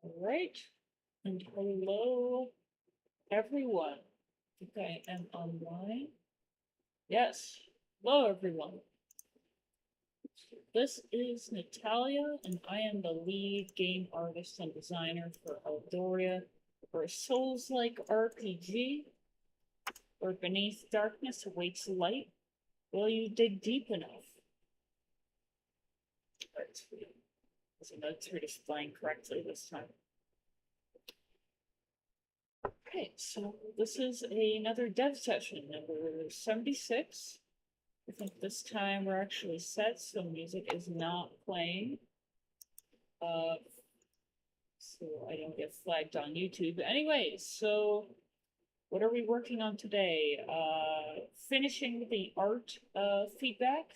Alright, and hello everyone. I think I am online. Yes, hello everyone. This is Natalia, and I am the lead game artist and designer for Eldoria, for a Souls-like RPG, where beneath darkness awaits light. Will you dig deep enough? Let's make sure to spelling correctly this time. Okay, so this is another dev session, number 76. I think this time we're actually set, so music is not playing. So I don't get flagged on YouTube. Anyways, so what are we working on today? Finishing the art feedback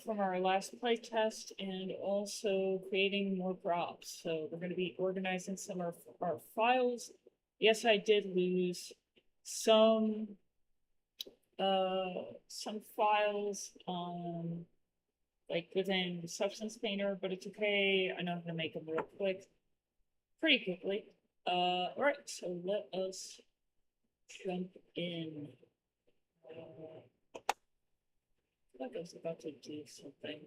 from our last playtest, and also creating more props. So we're going to be organizing some of our files. Yes, I did lose some files like within Substance Painter, but it's okay. I know how to make them real quick, pretty quickly. All right, so let us jump in. I feel like I was about to do something.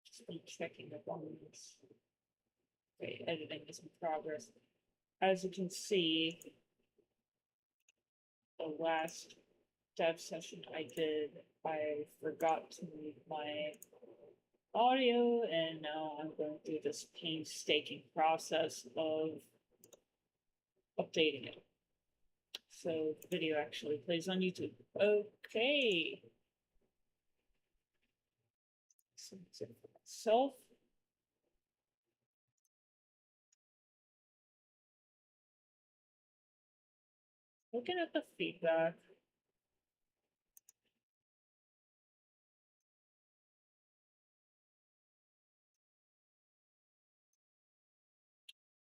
Just be checking the ones. Okay, editing is in progress. As you can see, the last dev session I did, I forgot to mute my audio, and now I'm going through this painstaking process of updating it. So the video actually plays on YouTube. Okay. So for myself. Looking at the feedback.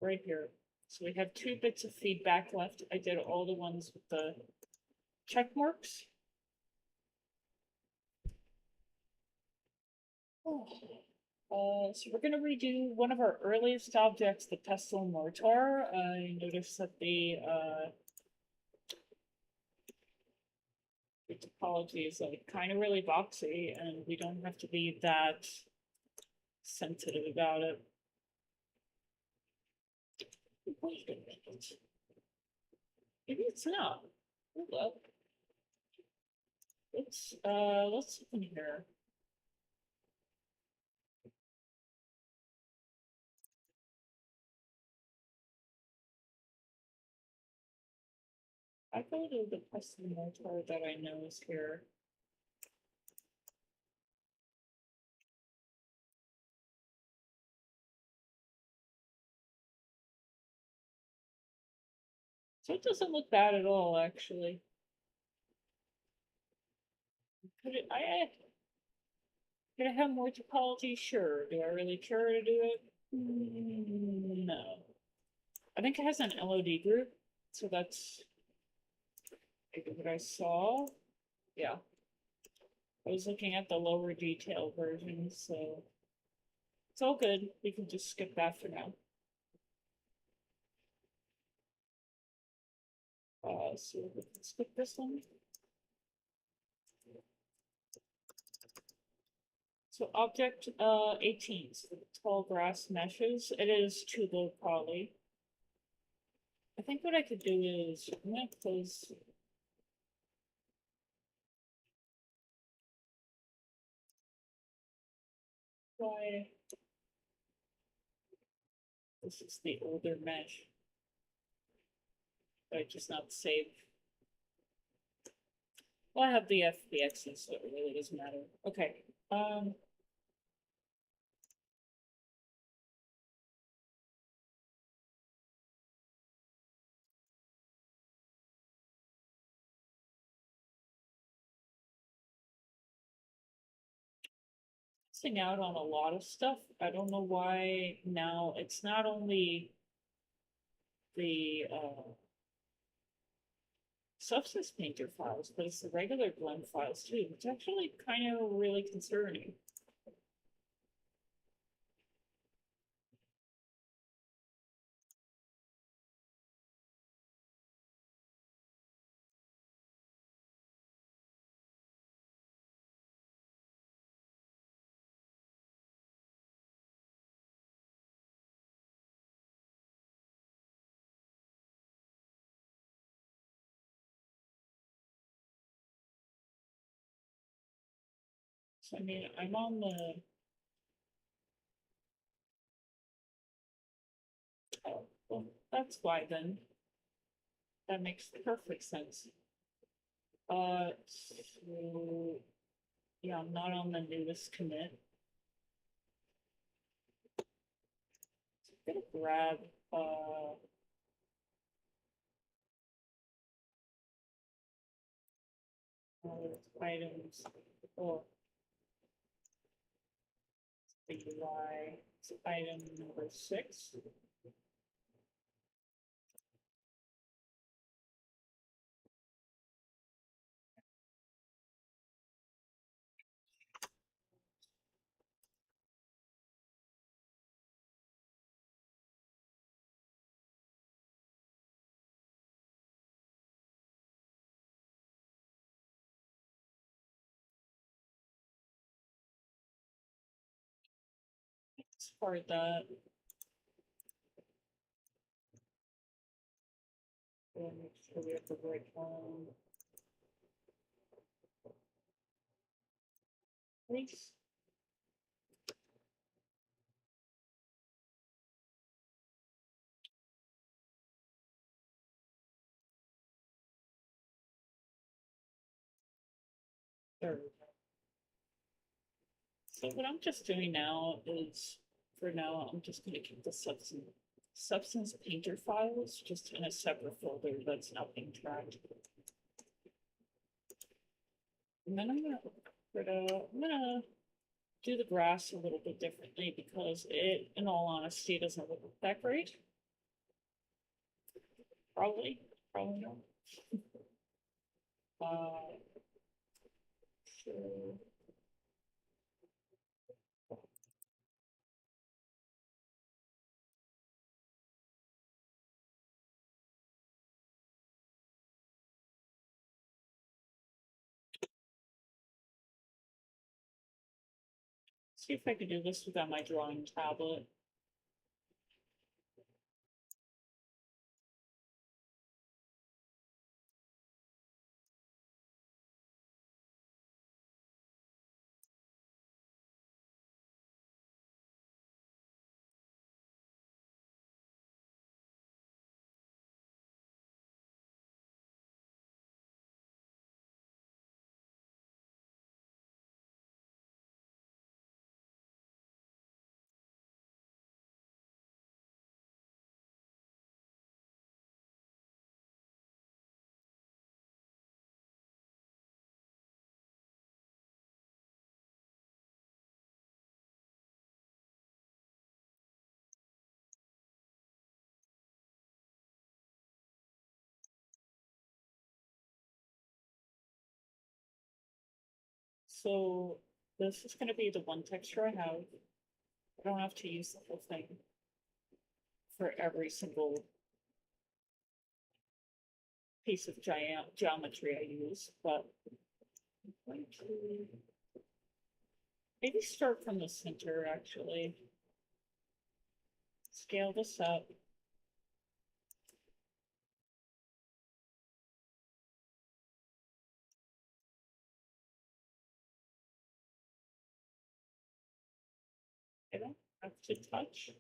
Right here. So we have 2 bits of feedback left. I did all the ones with the check marks. So we're going to redo one of our earliest objects, the pestle mortar. I noticed that the topology is like kind of really boxy, and we don't have to be that sensitive about it. Wait a minute. Maybe it's not. Hold up. Let's open here. I go to the pestle mortar that I know is here. So it doesn't look bad at all, actually. Could I have more topology? Sure. Do I really care to do it? No. I think it has an LOD group, so that's what I saw. Yeah. I was looking at the lower detail version, so it's all good. We can just skip that for now. So we can skip this one. So object 18, so the tall grass meshes. It is too low poly. I think what I could do is I'm gonna close. Why? This is the older mesh. But I just not save. Well, I have the FBXs, so it really doesn't matter. Okay. Missing out on a lot of stuff. I don't know why now it's not only the Substance Painter files, but it's the regular blend files too. It's actually kind of really concerning. So, I mean, I'm on the... Oh, well, that's why then. That makes perfect sense. So, yeah, I'm not on the newest commit. So I'm gonna grab, items, or the UI, it's item number 6. For that, we'll make sure we have the right one. Please. There we go. So what I'm just doing now is, for now, I'm just gonna keep the substance painter files just in a separate folder that's not being tracked. And then I'm gonna do the grass a little bit differently because it, in all honesty, doesn't look that great. Probably not. So see if I can do this without my drawing tablet. So this is going to be the one texture I have. I don't have to use the whole thing for every single piece of geometry I use, but I'm going to maybe start from the center actually. Scale this up. I don't have to touch.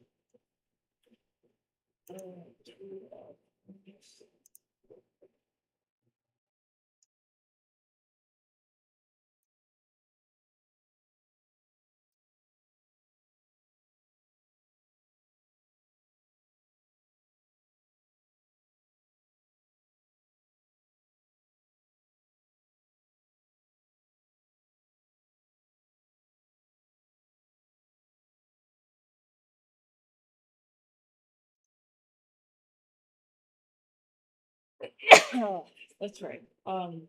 That's right. And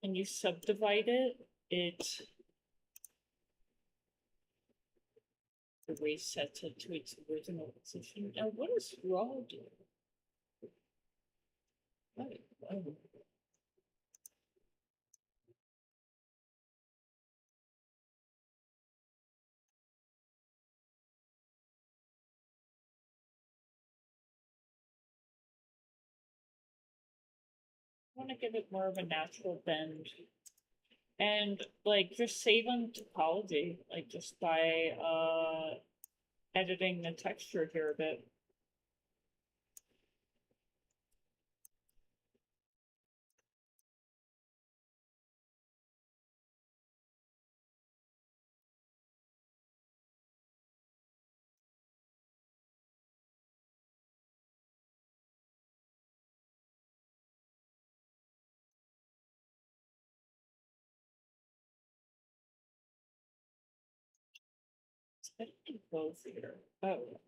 you subdivide it, it resets it to its original position. Now, what does raw do? Oh. I want to give it more of a natural bend. And like just save on topology, like just by editing the texture here a bit. I did both here. Oh.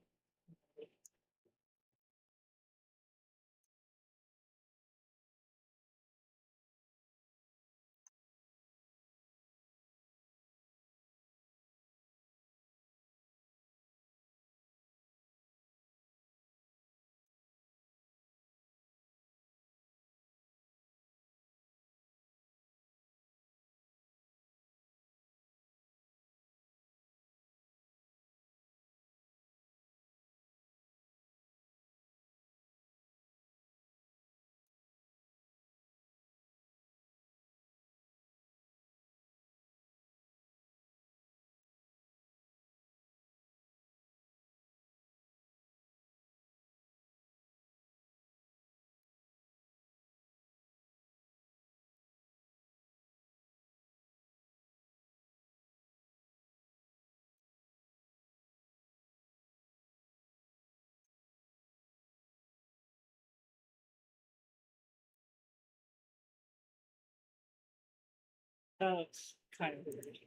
Oh, it's kind of weird.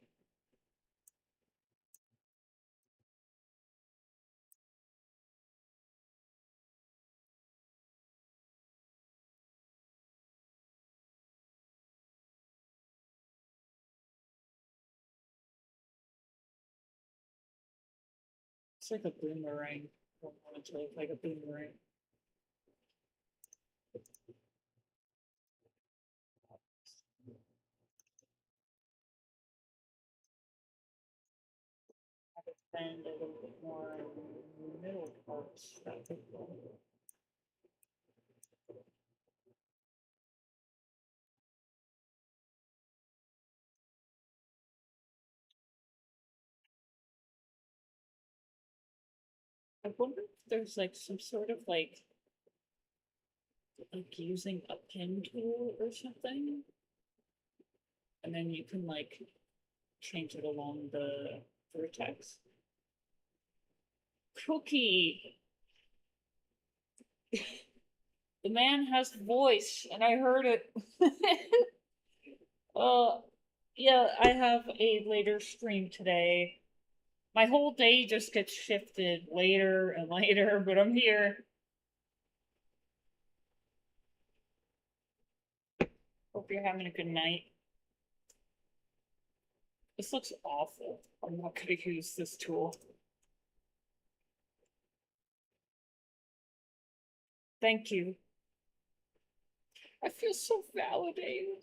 It's like a boomerang. I don't want it to look like a boomerang. Have it bend a little bit more in the middle parts. That would be cool. I wonder if there's like some sort of like using a pen tool or something, and then you can like change it along the vertex. Cookie. The man has voice, and I heard it. Yeah, I have a later stream today. My whole day just gets shifted later and later, but I'm here. Hope you're having a good night. This looks awful. I'm not gonna use this tool. Thank you. I feel so validated.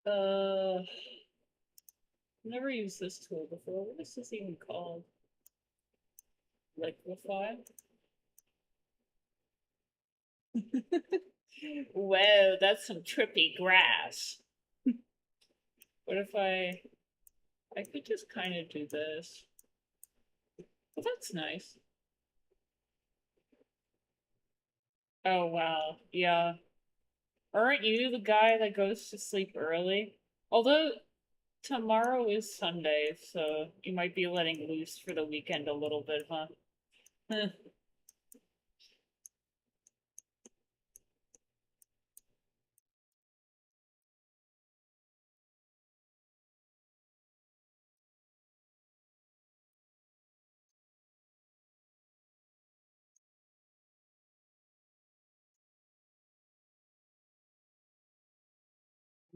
uh, never used this tool before. What is this even called? Liquify? Whoa, that's some trippy grass. What if I could just kind of do this? Well, that's nice. Oh, wow. Yeah. Aren't you the guy that goes to sleep early? Although tomorrow is Sunday, so you might be letting loose for the weekend a little bit, huh?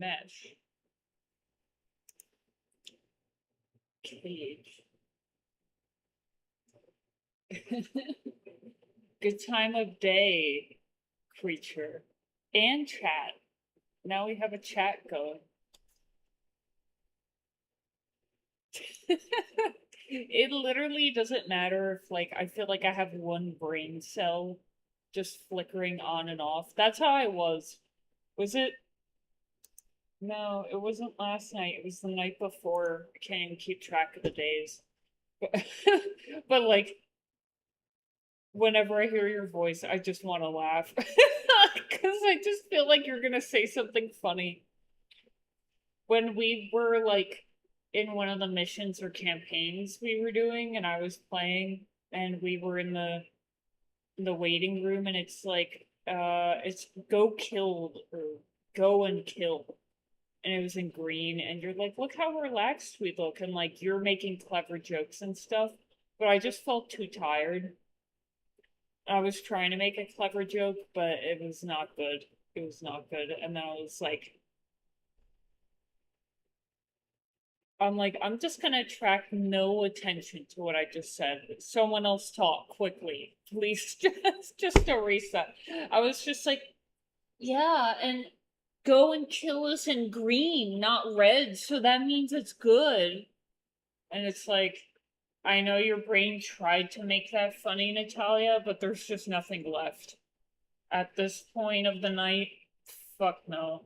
Mesh. Cage. Good time of day, creature. And chat. Now we have a chat going. It literally doesn't matter if, like, I feel like I have one brain cell just flickering on and off. That's how I was Was it? No, it wasn't last night. It was the night before. I can't even keep track of the days. But, but like, whenever I hear your voice, I just want to laugh. Because I just feel like you're gonna say something funny. When we were like in one of the missions or campaigns we were doing, and I was playing, and we were in the waiting room, and it's like, it's go killed or go and kill. And it was in green, and you're like, look how relaxed we look, and like you're making clever jokes and stuff. But I just felt too tired. I was trying to make a clever joke, but it was not good. It was not good. And then I was like, I'm just gonna attract no attention to what I just said. Someone else talk quickly. Please just erase that. I was just like, yeah, and go and kill us in green, not red, so that means it's good. And it's like, I know your brain tried to make that funny, Natalia, but there's just nothing left. At this point of the night, fuck no.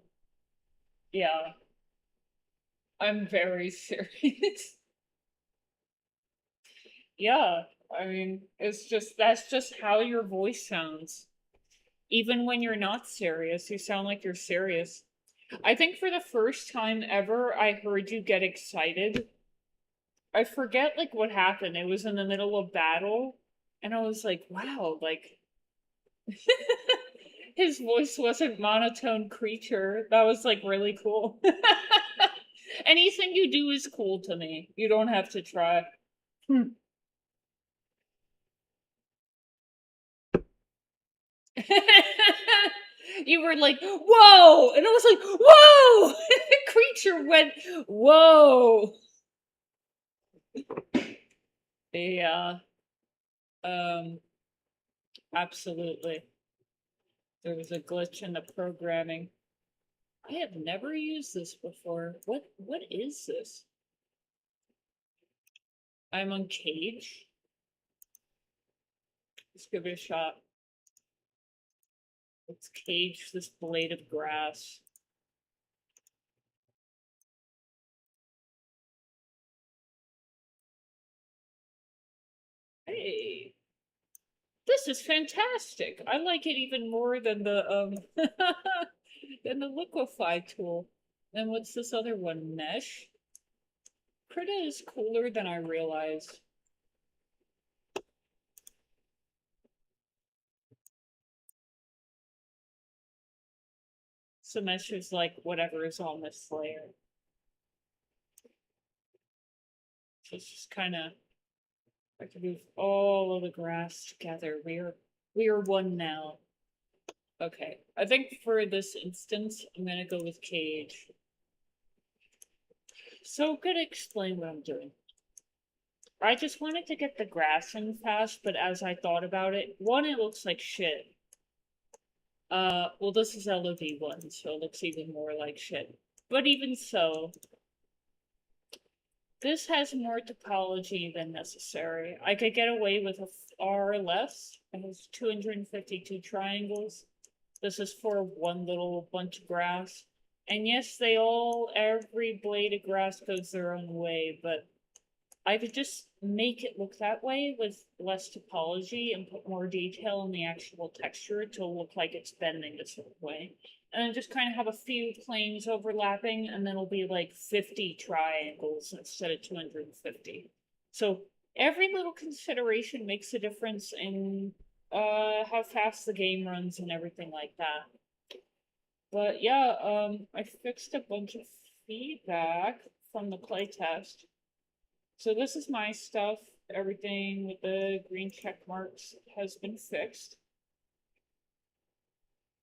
Yeah, I'm very serious. Yeah, I mean, that's just how your voice sounds. Even when you're not serious, you sound like you're serious. I think for the first time ever, I heard you get excited. I forget like what happened. It was in the middle of battle, and I was like, wow, like his voice wasn't monotone creature. That was like really cool. Anything you do is cool to me. You don't have to try. You were like, whoa! And I was like, whoa! The creature went, whoa! Yeah, um, absolutely. There was a glitch in the programming. I have never used this before. What is this? I'm on Cage. Let's give it a shot. Let's cage this blade of grass. Hey, this is fantastic. I like it even more than the than the liquefy tool. And what's this other one? Mesh? Krita is cooler than I realized. So mesh is like whatever is on this layer. So it's just kind of, I can move all of the grass together. We are one now. Okay, I think for this instance, I'm gonna go with cage. So I'm gonna explain what I'm doing. I just wanted to get the grass in fast, but as I thought about it, one, it looks like shit. Well, this is LOD 1, so it looks even more like shit. But even so, this has more topology than necessary. I could get away with a far less. It has 252 triangles. This is for one little bunch of grass. And yes, every blade of grass goes their own way, but I could just make it look that way with less topology and put more detail in the actual texture to look like it's bending a certain way. And then just kind of have a few planes overlapping, and then it'll be like 50 triangles instead of 250. So every little consideration makes a difference in how fast the game runs and everything like that. But yeah, I fixed a bunch of feedback from the playtest. So this is my stuff. Everything with the green check marks has been fixed.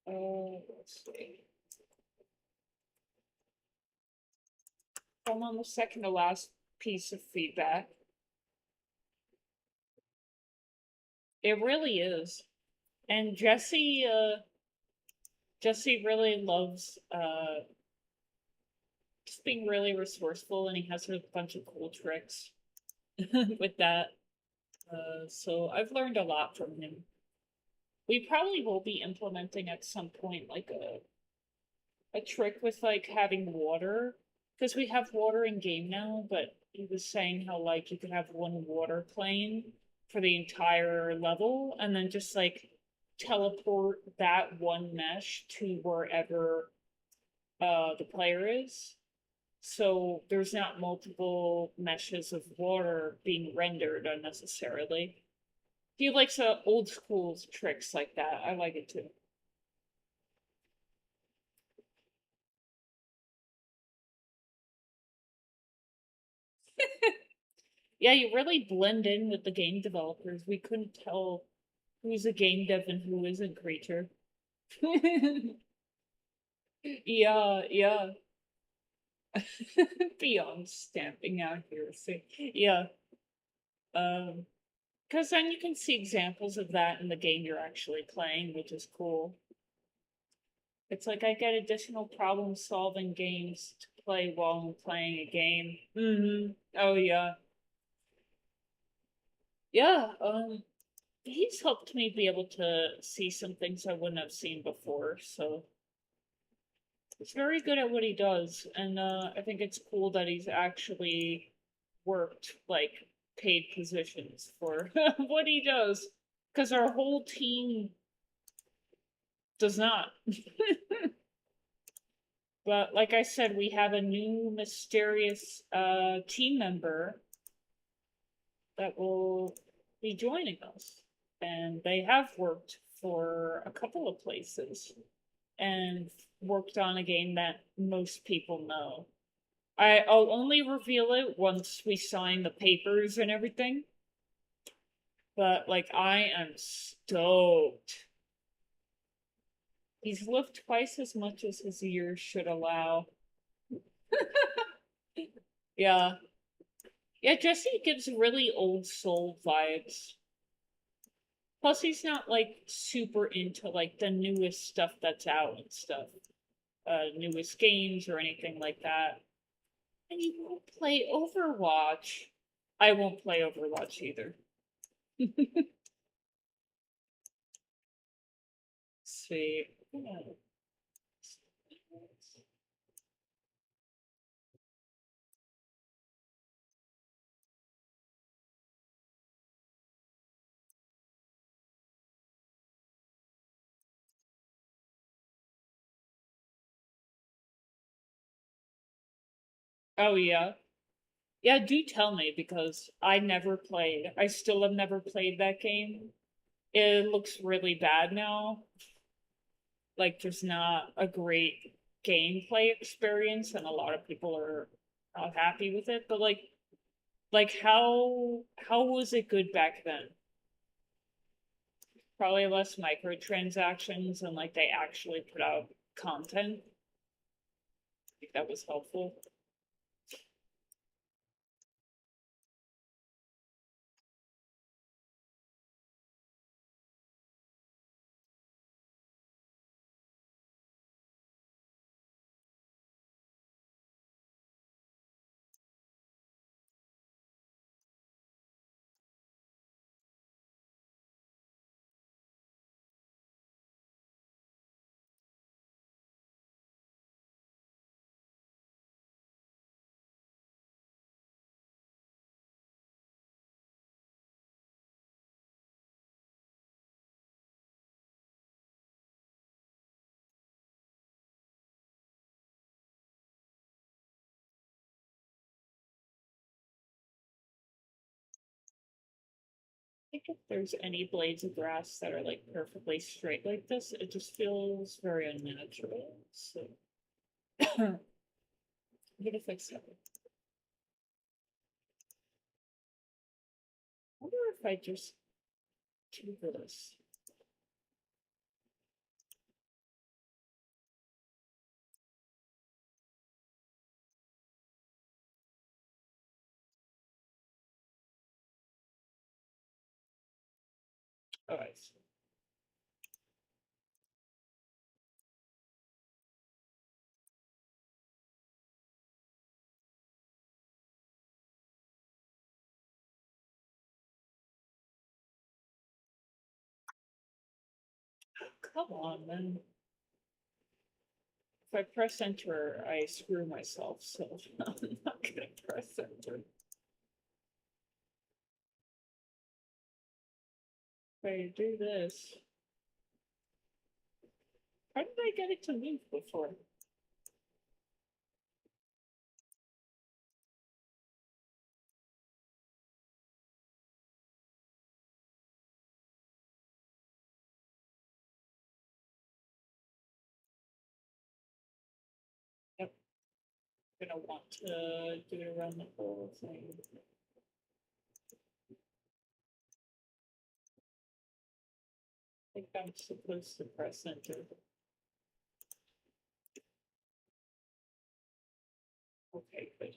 Let's see. I'm on the second to last piece of feedback. It really is. And Jesse really loves just being really resourceful, and he has a bunch of cool tricks with that. So I've learned a lot from him. We probably will be implementing at some point like a trick with like having water, because we have water in game now, but he was saying how like you could have one water plane for the entire level and then just like teleport that one mesh to wherever the player is. So there's not multiple meshes of water being rendered unnecessarily. He likes old school tricks like that. I like it too. Yeah, you really blend in with the game developers. We couldn't tell who's a game dev and who isn't, creature. Yeah, yeah. Beyond stamping out here. See, yeah. Because then you can see examples of that in the game you're actually playing, which is cool. It's like I get additional problem solving games to play while I'm playing a game. Oh yeah. Yeah, he's helped me be able to see some things I wouldn't have seen before, so he's very good at what he does, and I think it's cool that he's actually worked like paid positions for what he does, because our whole team does not. But like I said, we have a new mysterious team member that will be joining us, and they have worked for a couple of places and worked on a game that most people know. I'll only reveal it once we sign the papers and everything. But like I am stoked. He's lived twice as much as his years should allow. Yeah. Yeah, Jesse gives really old soul vibes. Plus he's not like super into like the newest stuff that's out and stuff. Newest games or anything like that. And you won't play Overwatch. I won't play Overwatch either. See. Oh yeah. Yeah, do tell me because I never played. I still have never played that game. It looks really bad now. Like there's not a great gameplay experience and a lot of people are not happy with it, but like how was it good back then? Probably less microtransactions and like they actually put out content. I think that was helpful. Think if there's any blades of grass that are like perfectly straight like this, it just feels very unnatural. So I'm gonna fix that. I wonder if I just do this. Alright. Come on, man. If I press enter, I screw myself, so I'm not gonna press enter. If I do this. How did I get it to move before? Yep. I'm gonna want to do it around the whole thing. I think I'm supposed to press enter. Okay, good.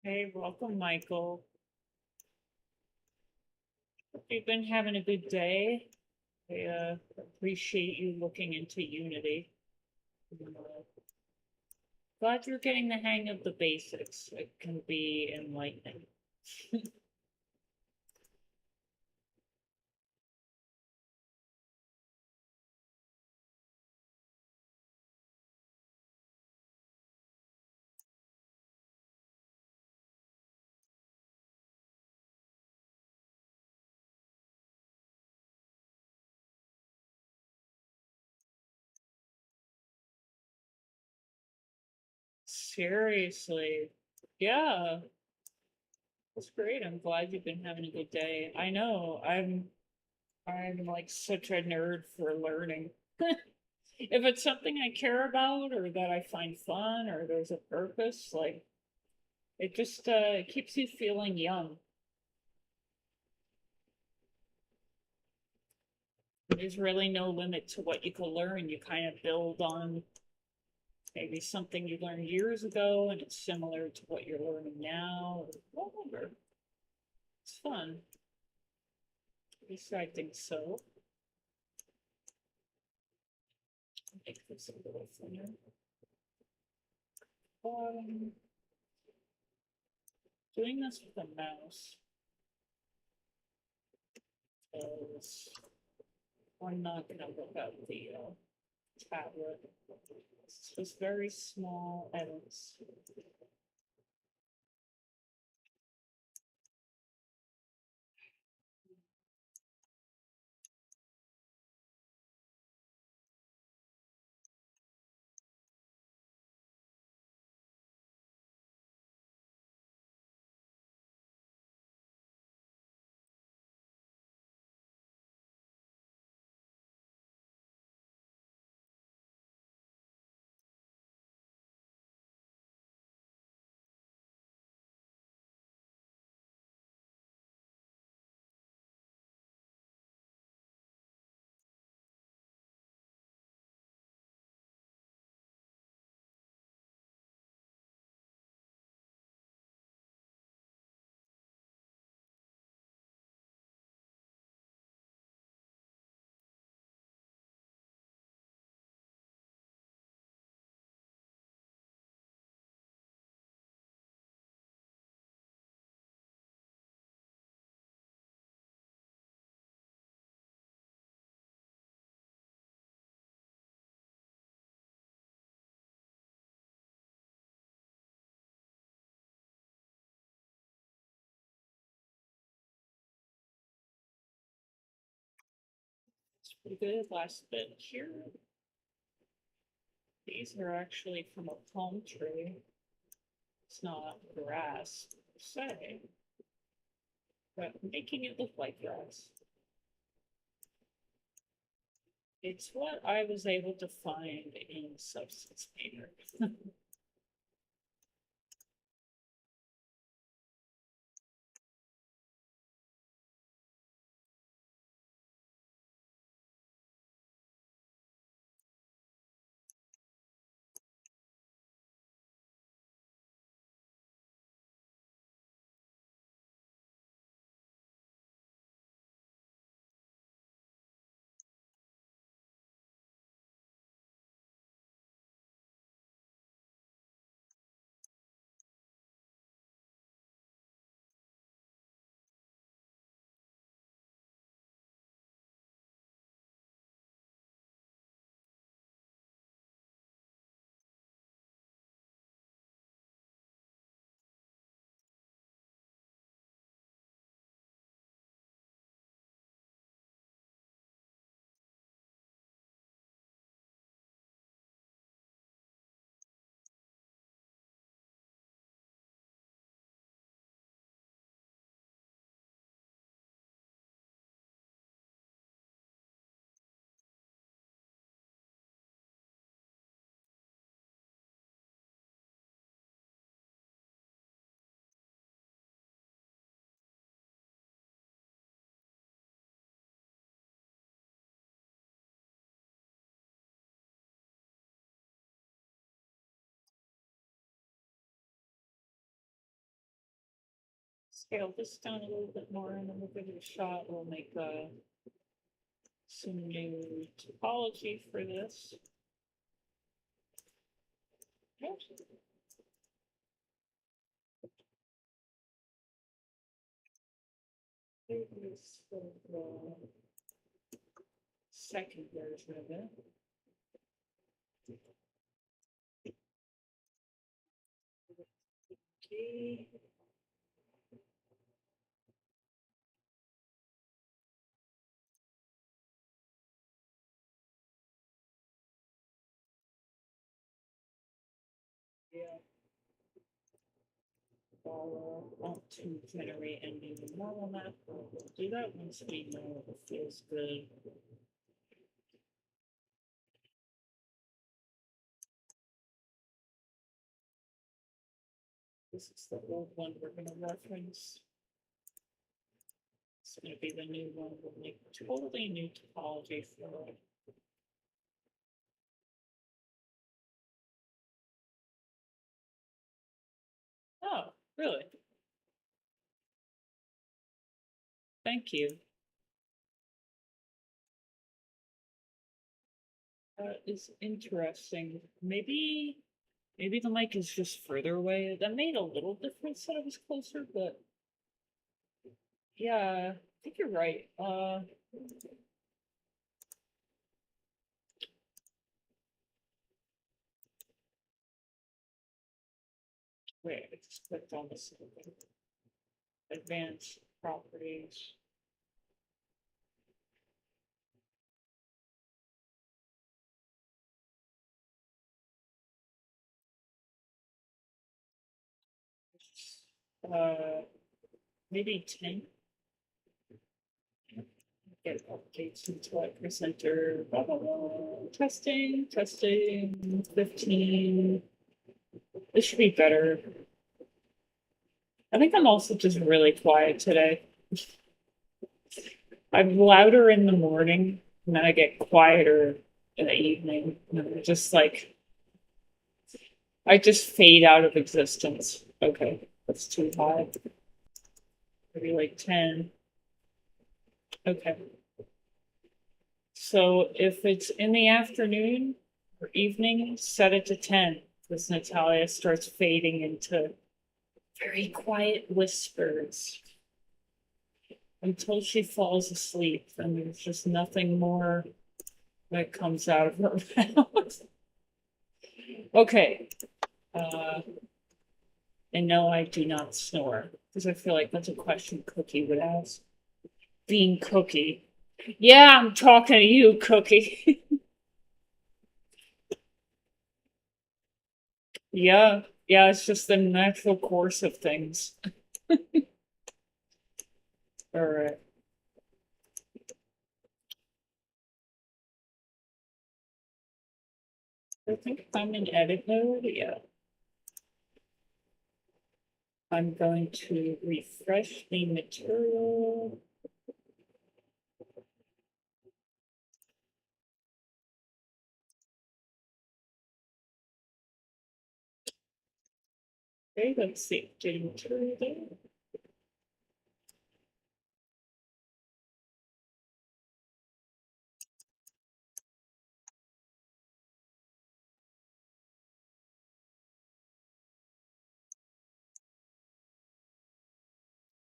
Hey, welcome, Michael. Hope you've been having a good day. I appreciate you looking into Unity. Glad you're getting the hang of the basics. It can be enlightening. Seriously. Yeah, that's great. I'm glad you've been having a good day. I know, I'm like such a nerd for learning. If it's something I care about or that I find fun or there's a purpose, like it just keeps you feeling young. There's really no limit to what you can learn. You kind of build on maybe something you learned years ago and it's similar to what you're learning now, or whatever. It's fun. At least I think so. Make this a little thinner. Doing this with a mouse is I'm not going to look at the tablet. It's just very small edits. It's pretty good. Last bit here. These are actually from a palm tree. It's not grass per se, but making it look like grass. It's what I was able to find in substance paper. Scale this down a little bit more and then we'll give it a shot. We'll make some new topology for this. Here's the second version of it. Okay. Yeah. Want to generate any normal map. We'll do that once we know it feels good. This is the old one we're going to reference. It's gonna be the new one with like totally new topology for it. Oh, really? Thank you. That is interesting. Maybe the mic is just further away. That made a little difference that it was closer, but yeah, I think you're right. Wait, I just clicked on this advanced properties. Uh, maybe 10. Get updates into like presenter, blah, blah, blah. Testing, 15. This should be better. I think I'm also just really quiet today. I'm louder in the morning, and then I get quieter in the evening. And I'm just like, I just fade out of existence. Okay, that's too high. Maybe like 10. Okay. So if it's in the afternoon or evening, set it to 10, because Natalia starts fading into very quiet whispers until she falls asleep, and there's just nothing more that comes out of her mouth. Okay. And no, I do not snore, because I feel like that's a question Cookie would ask. Being Cookie. Yeah, I'm talking to you, Cookie. Yeah, it's just the natural course of things. All right. I think I'm in edit mode. Yeah. I'm going to refresh the material. Okay, let's see. Did material there?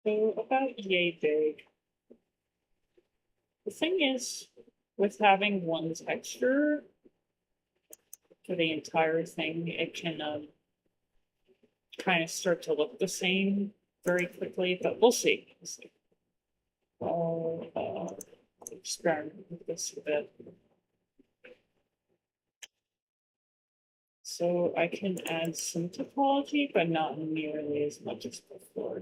So about yay big. The thing is, with having one texture for the entire thing, it can kind of start to look the same very quickly, but we'll see. We'll see. I'll experiment with this a bit. So I can add some topology, but not nearly as much as before.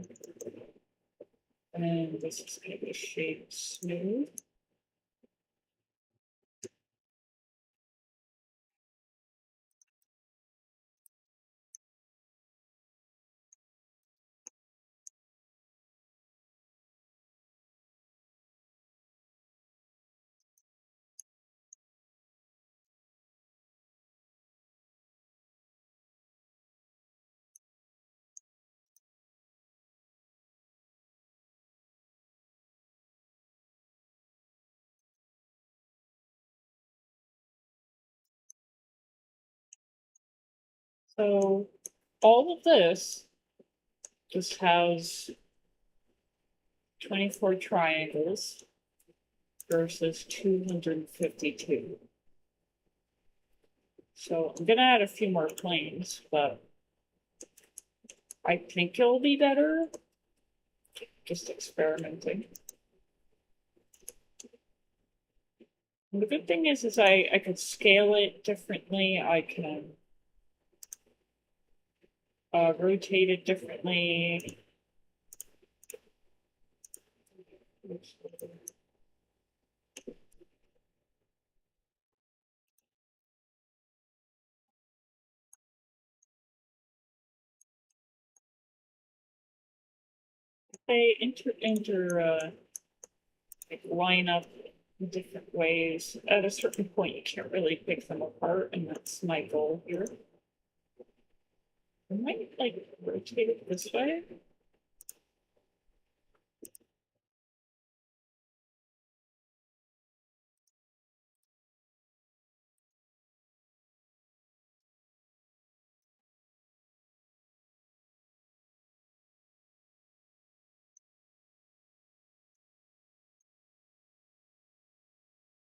And this is going to be shape smooth. So all of this just has 24 triangles versus 252. So I'm going to add a few more planes, but I think it'll be better. Just experimenting. And the good thing is I could scale it differently. I can rotate it differently. They enter like line up in different ways. At a certain point, you can't really pick them apart, and that's my goal here. I might like rotate it this way.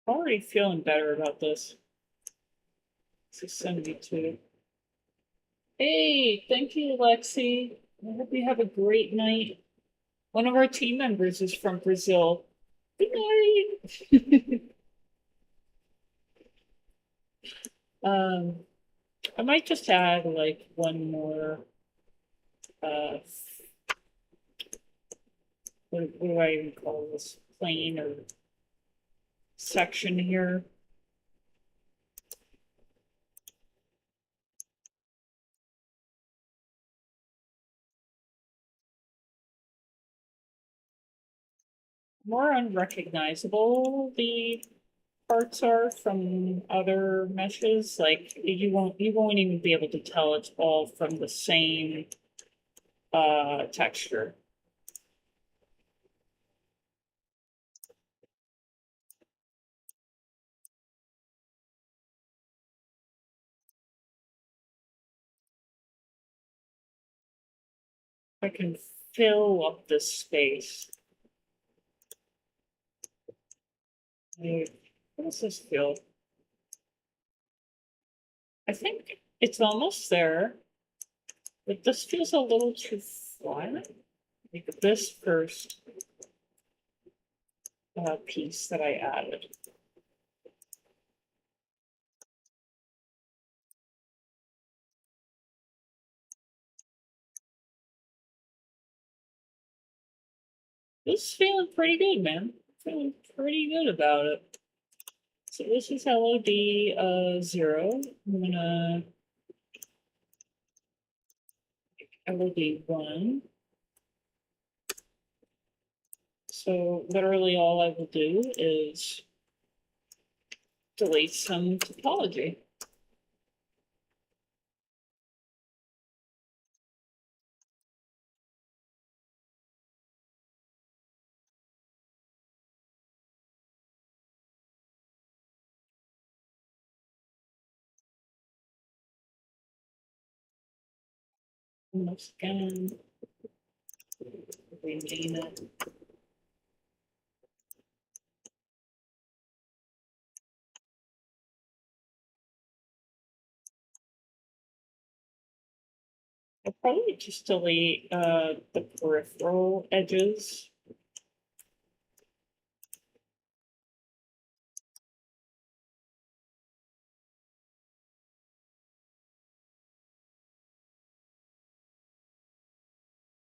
Already feeling better about this. 672. Hey, thank you, Lexi. I hope you have a great night. One of our team members is from Brazil. Good night. um, I might just add like one more. Uh, what do I even call this? Plane or section here. More unrecognizable the parts are from other meshes. Like you won't even be able to tell it's all from the same texture. I can fill up this space. What does this feel? I think it's almost there, but this feels a little too flat. Like this first piece that I added. This is feeling pretty good, man. Feeling pretty good about it. So this is LOD 0. I'm gonna LOD 1. So literally all I will do is delete some topology. Once again, rename it. I'll probably just delete the peripheral edges.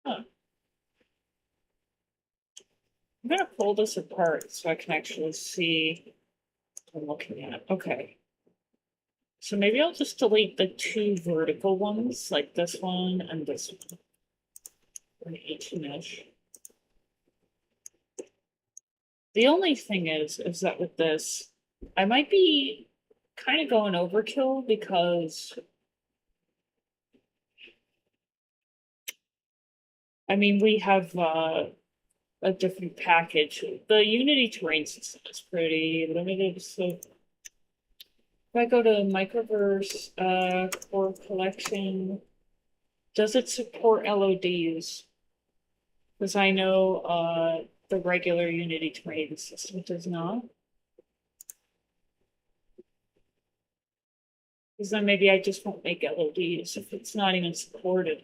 Huh. I'm gonna pull this apart so I can actually see what I'm looking at. Okay. So maybe I'll just delete the two vertical ones, like this one and this one, in each mesh. The only thing is that with this, I might be kind of going overkill because I mean we have a different package. The Unity terrain system is pretty limited, so if I go to Microverse core collection, does it support LODs? Because I know the regular Unity terrain system does not. Because then maybe I just won't make LODs if it's not even supported.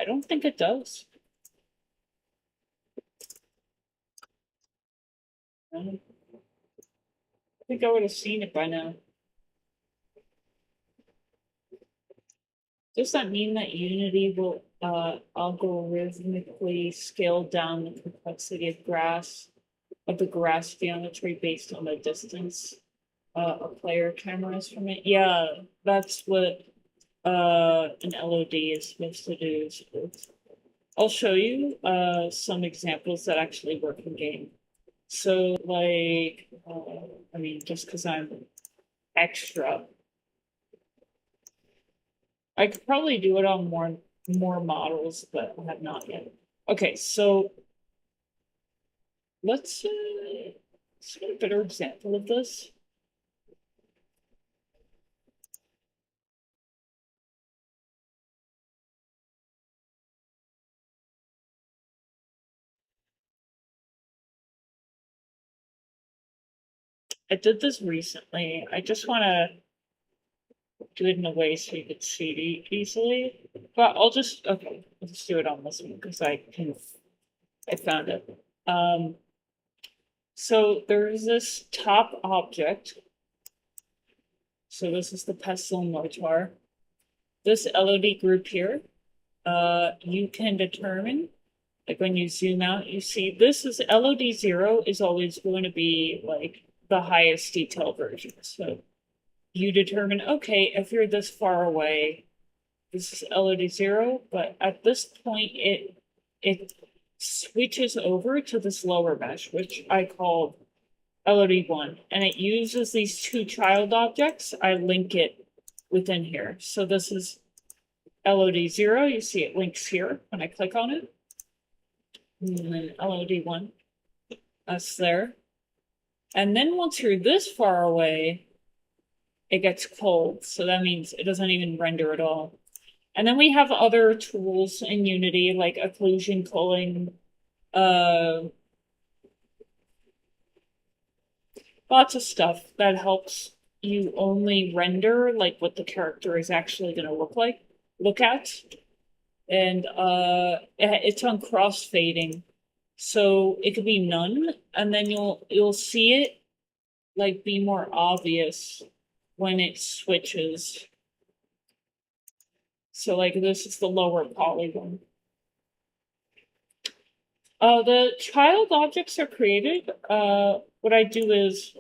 I don't think it does. I think I would have seen it by now. Does that mean that Unity will algorithmically scale down the complexity of the grass geometry based on the distance a player camera is from it? Yeah, that's what an LOD is supposed to do. I'll show you some examples that actually work in game. So, like, I mean, just because I'm extra, I could probably do it on more models, but I have not yet. Okay, so let's get a better example of this. I did this recently. I just want to do it in a way so you could see it easily. But I'll just do it on this one because I found it. So there's this top object. So this is the pestle mortar. This LOD group here, you can determine, like when you zoom out, you see this is LOD 0 is always going to be like the highest detail version. So you determine, okay, if you're this far away, this is LOD 0, but at this point it switches over to this lower mesh, which I call LOD 1, and it uses these two child objects. I link it within here. So this is LOD 0, you see it links here when I click on it. And then LOD 1, that's there. And then once you're this far away, it gets cold. So that means it doesn't even render at all. And then we have other tools in Unity like occlusion culling, lots of stuff that helps you only render like what the character is actually going to look at. And it's on crossfading. So it could be none, and then you'll see it like be more obvious when it switches. So like this is the lower poly one. The child objects are created. What I do is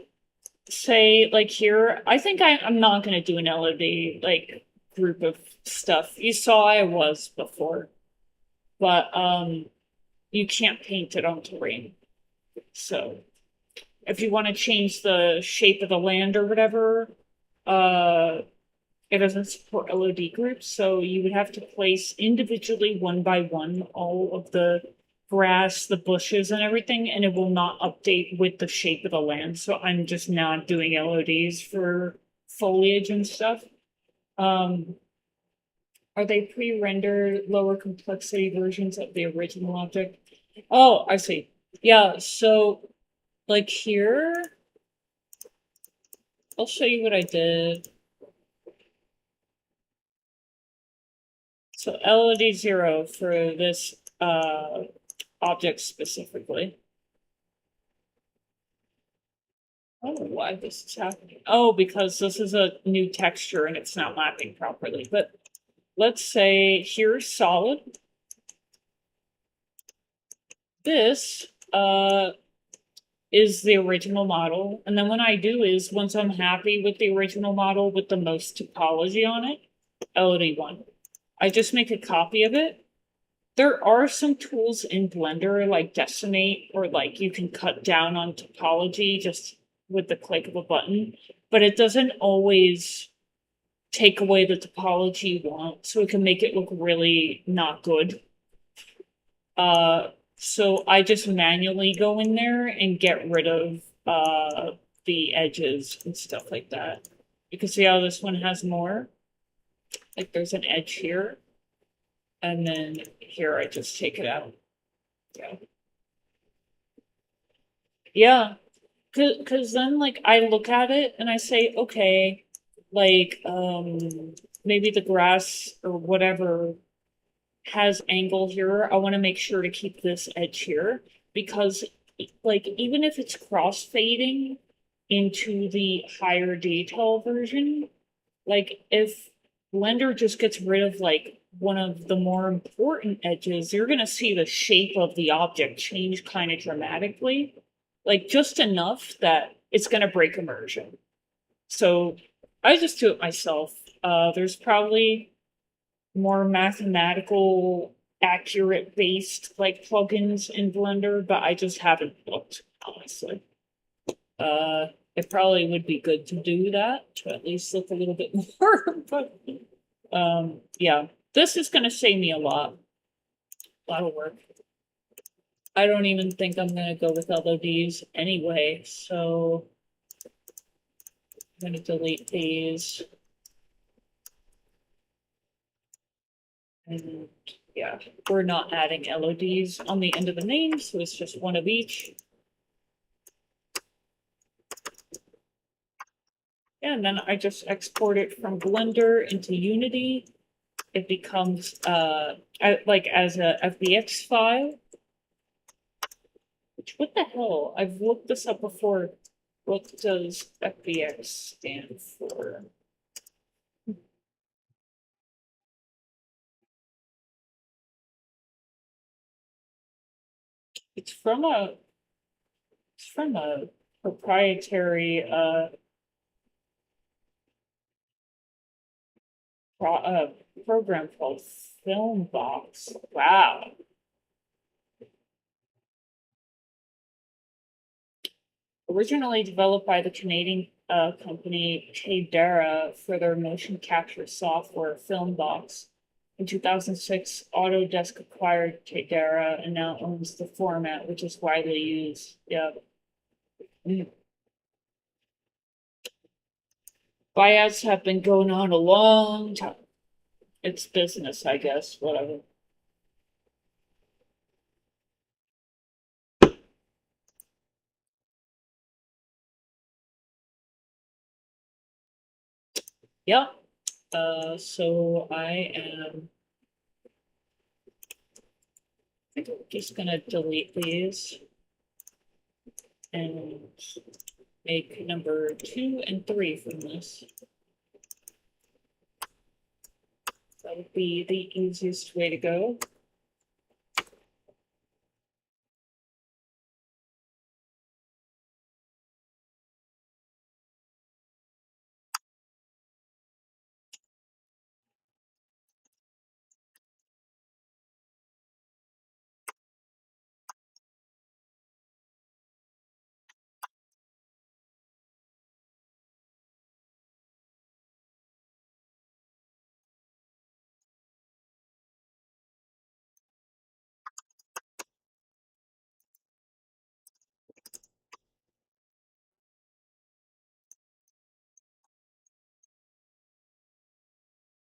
say like here, I think I'm not gonna do an LOD like group of stuff. You saw I was before. But you can't paint it on terrain. So if you want to change the shape of the land or whatever, it doesn't support LOD groups, so you would have to place individually one by one all of the grass, the bushes, and everything, and it will not update with the shape of the land. So I'm just not doing LODs for foliage and stuff. Are they pre-rendered lower complexity versions of the original object? Oh, I see. Yeah, so like here, I'll show you what I did. So LOD 0 for this object specifically. I don't know why this is happening. Oh, because this is a new texture and it's not mapping properly. But let's say here's solid. This is the original model. And then what I do is once I'm happy with the original model with the most topology on it, LOD 1, I just make a copy of it. There are some tools in Blender like Decimate, or like you can cut down on topology just with the click of a button, but it doesn't always take away the topology you want, so it can make it look really not good. So I just manually go in there and get rid of the edges and stuff like that. You can see how this one has more. Like there's an edge here. And then here I just take it out. Yeah. Yeah. Cause then like I look at it and I say, okay, like maybe the grass or whatever has angle here. I want to make sure to keep this edge here because like, even if it's cross-fading into the higher detail version, like, if Blender just gets rid of, like, one of the more important edges, you're gonna see the shape of the object change kind of dramatically. Like, just enough that it's gonna break immersion. So I just do it myself. There's probably more mathematical, accurate based like plugins in Blender, but I just haven't looked, honestly. It probably would be good to do that to at least look a little bit more. But yeah, this is gonna save me a lot of work. I don't even think I'm gonna go with LODs anyway, so I'm gonna delete these. And yeah, we're not adding LODs on the end of the name, so it's just one of each. Yeah, and then I just export it from Blender into Unity. It becomes like as a FBX file. Which, what the hell? I've looked this up before. What does FBX stand for? It's from a proprietary program called Filmbox. Wow. Originally developed by the Canadian company Taydara for their motion capture software Filmbox. In 2006, Autodesk acquired Taydara and now owns the format, which is widely used. Yeah. Buyouts have been going on a long time. It's business, I guess, whatever. Yep. So I am just gonna delete these and make number 2 and 3 from this. That would be the easiest way to go.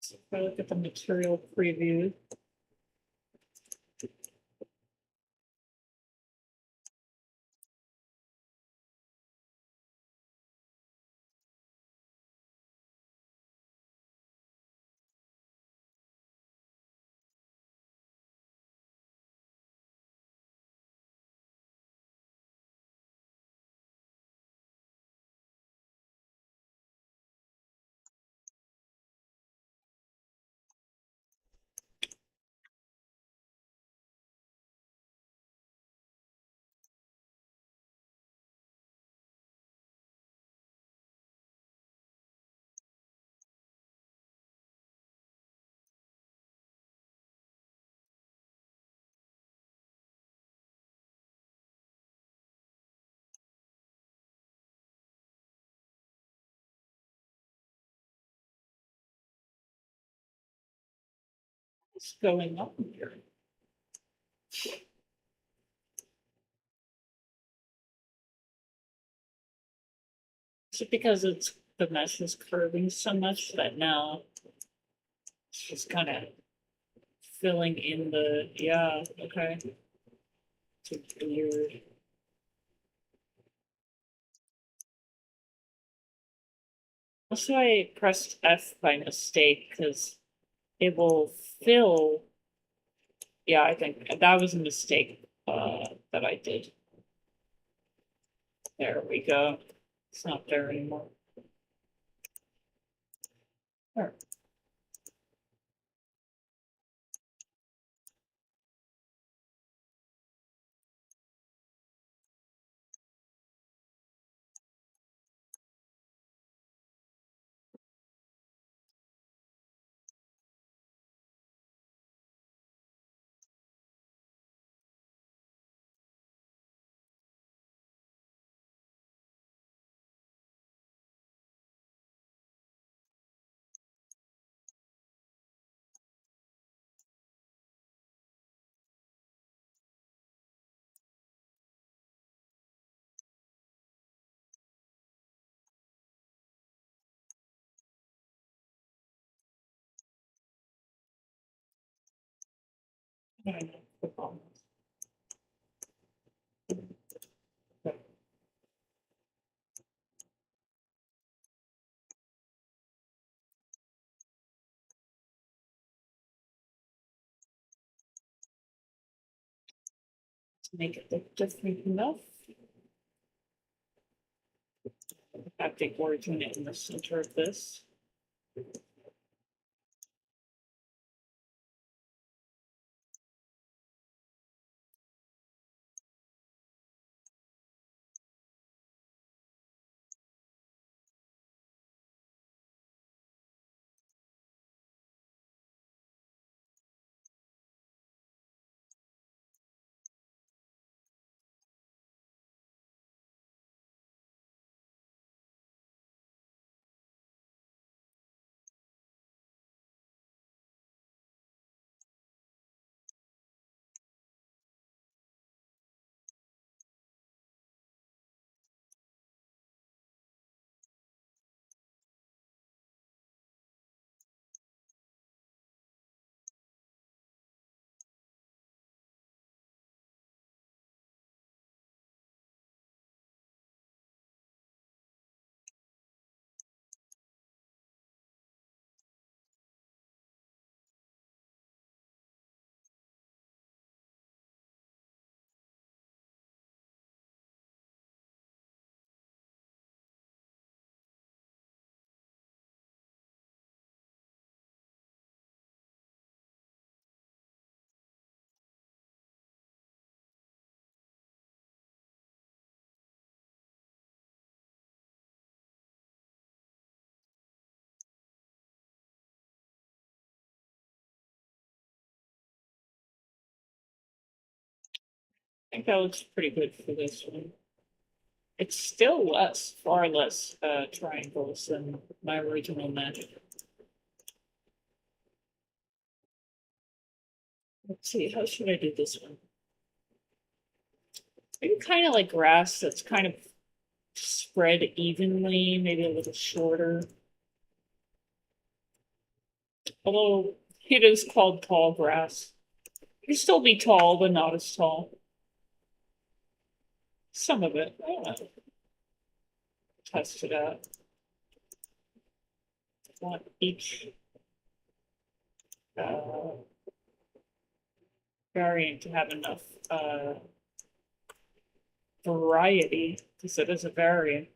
So if I look at the material preview, what's going on here? Is it because the mesh is curving so much that now it's just kind of filling in the, yeah, okay. It's weird. Also, I pressed F by mistake because it will fill. Yeah, I think that was a mistake that I did. There we go. It's not there anymore. There. I don't know the problem is. Okay. To make it look different enough. I have the origin in the center of this. I think that looks pretty good for this one. It's still far less triangles than my original magic. Let's see, how should I do this one? Maybe kind of like grass that's kind of spread evenly, maybe a little shorter. Although it is called tall grass. It can still be tall, but not as tall. Some of it. I don't know. Test it out. I want each uh, variant to have enough variety, because it is a variant.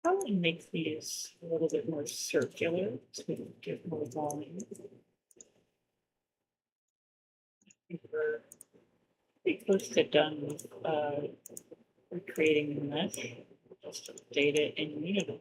probably make these a little bit more circular to give more volume. We're pretty close to done with recreating the mesh. Just update it in Unity.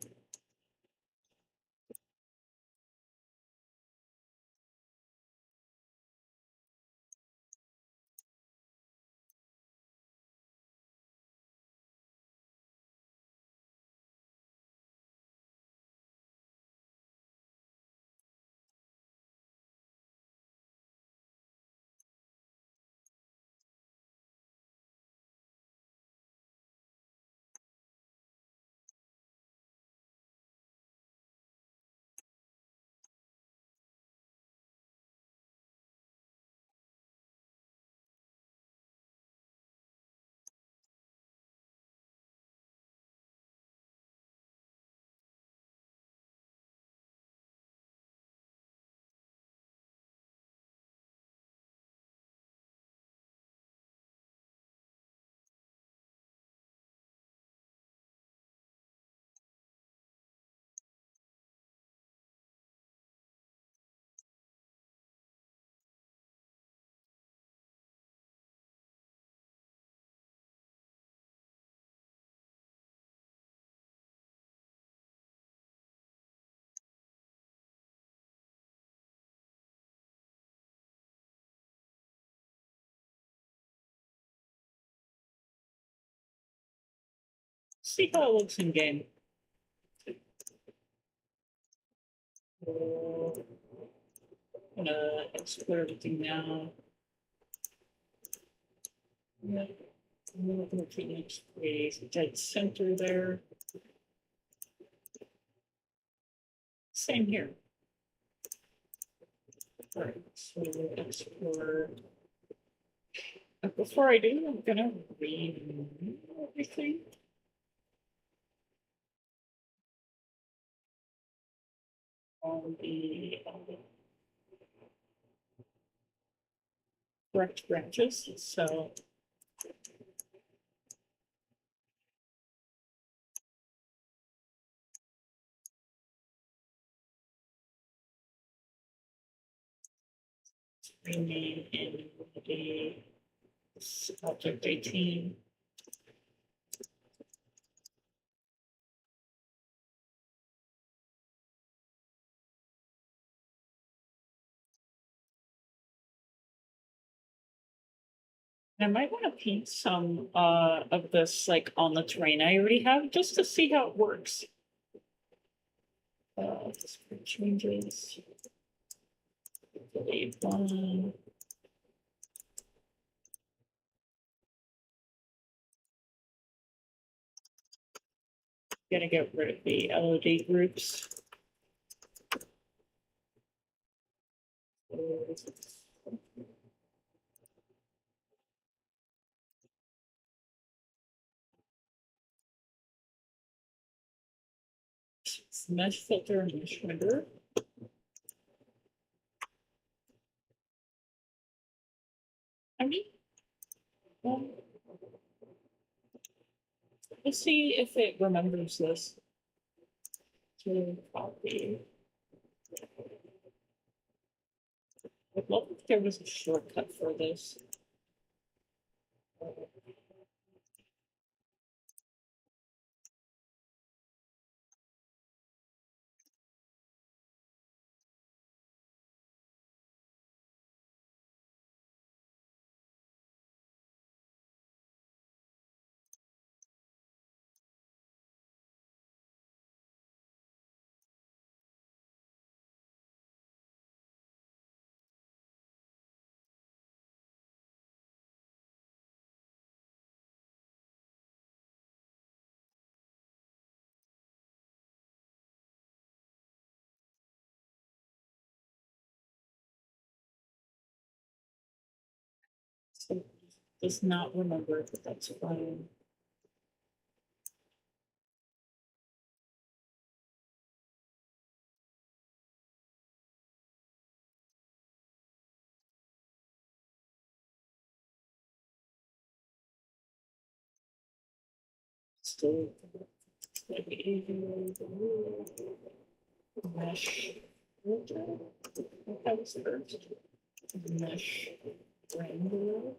See how it looks in game. I'm gonna export everything now. Yeah. I'm looking at a dead center there. Same here. All right, so export. Before I do, I'm gonna read everything. On the correct branches. So rename in the object 18. I might want to paint some of this like on the terrain I already have just to see how it works. Just for changes. Delete one. Gonna get rid of the LOD groups. Mesh filter and mesh renderer. I mean, let's see if it remembers this. To copy. I'd love if there was a shortcut for this. So it does not remember, but that's fine. Still Mesh filter. That was the first. Mesh render.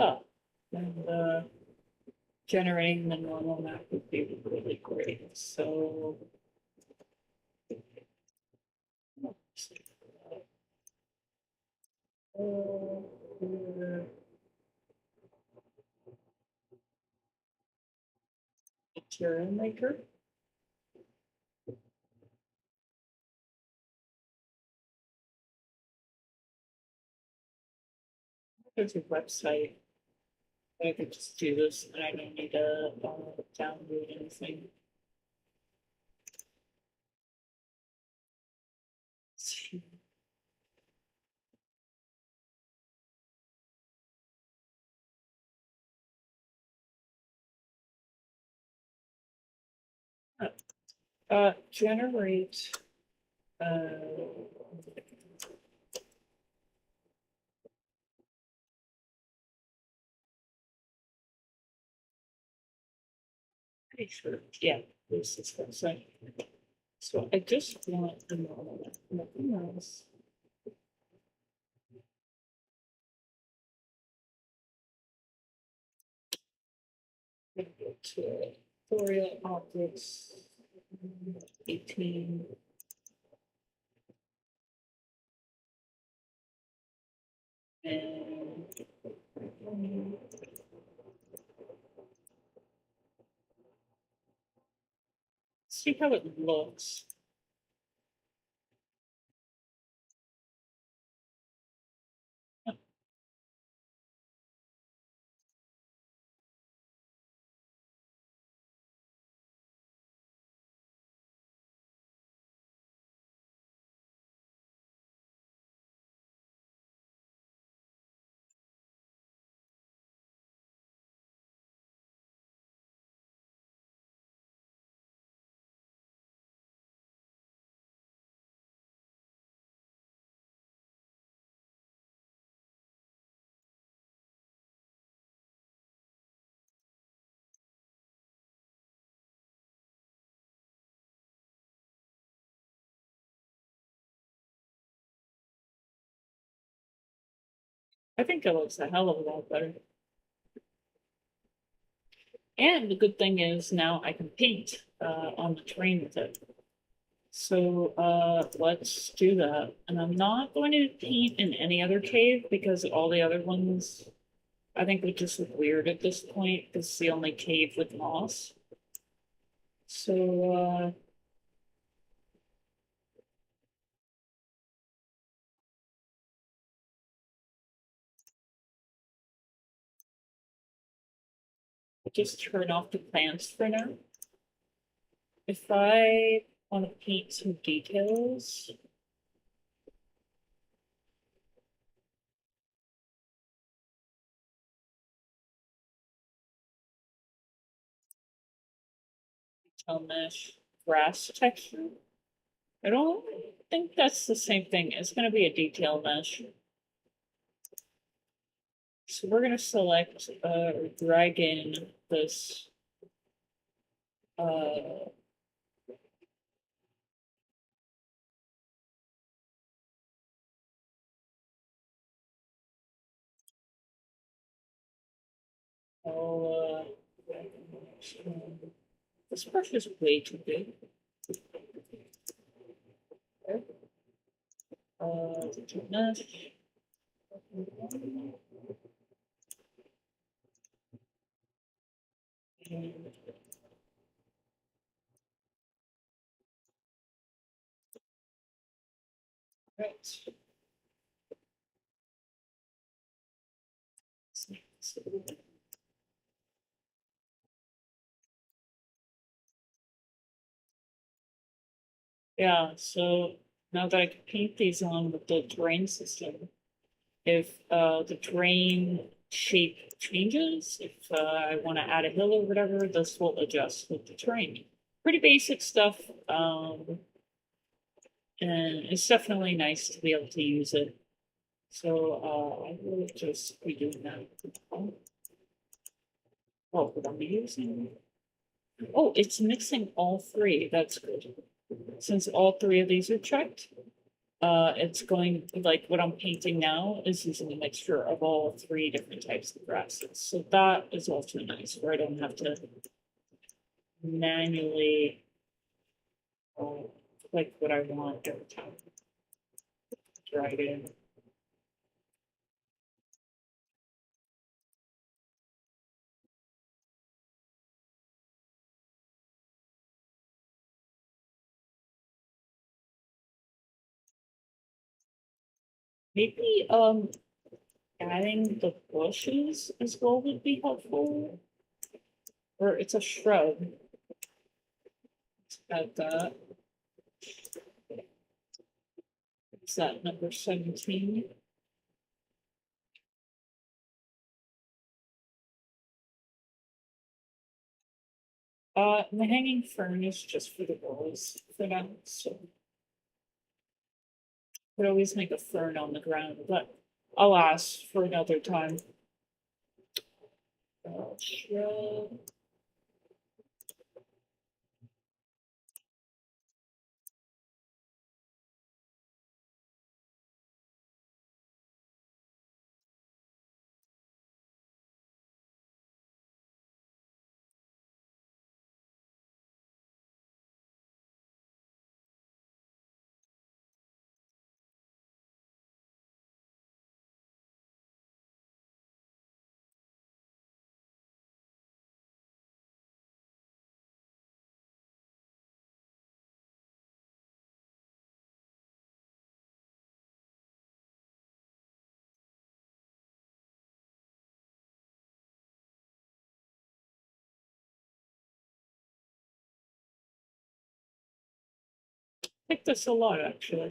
Oh, and generating the normal map would be really great. So material maker. There's a website. I could just do this, and I don't need to download anything. Generate. Pretty sure. Yeah, this is website. So I just want the normal map, nothing else. Go to Eldoria objects 18. And see how it looks. I think it looks a hell of a lot better. And the good thing is now I can paint on the terrain with it. So let's do that. And I'm not going to paint in any other cave because all the other ones I think would just look weird at this point because it's the only cave with moss. So just turn off the plants for now. If I want to paint some details, detail mesh, grass texture. I don't think that's the same thing. It's going to be a detail mesh. So we're going to select or drag in this uh, I'll, this brush is way too big. Mesh. Right. Yeah, so now that I can paint these on with the terrain system, if the terrain shape changes, if I want to add a hill or whatever, this will adjust with the terrain. Pretty basic stuff, and it's definitely nice to be able to use it. So I will just be doing that. Oh, what am I using? Oh, it's mixing all three. That's good. Since all three of these are checked, it's going like what I'm painting now is using a mixture of all three different types of grasses. So that is also nice, where I don't have to manually like what I want every time. Drag it in. Maybe adding the bushes as well would be helpful. Or it's a shrub. Let's add that. Is that number 17? The hanging fern is just for the girls for now, so could always make a fern on the ground, but I'll ask for another time. Shrub. I like this a lot actually.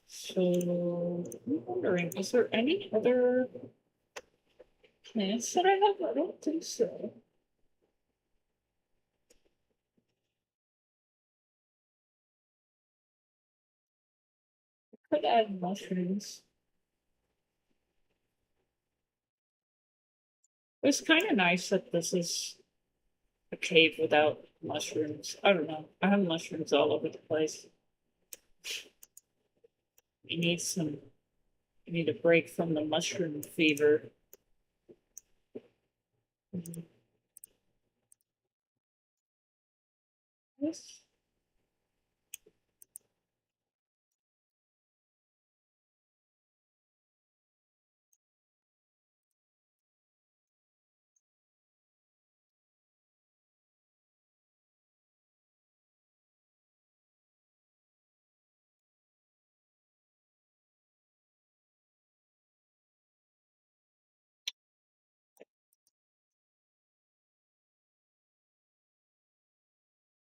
So I'm wondering, is there any other plants that I have? I don't think so. I could add mushrooms. It's kind of nice that this is a cave without mushrooms. I don't know. I have mushrooms all over the place. You need some, you need a break from the mushroom fever. Yes.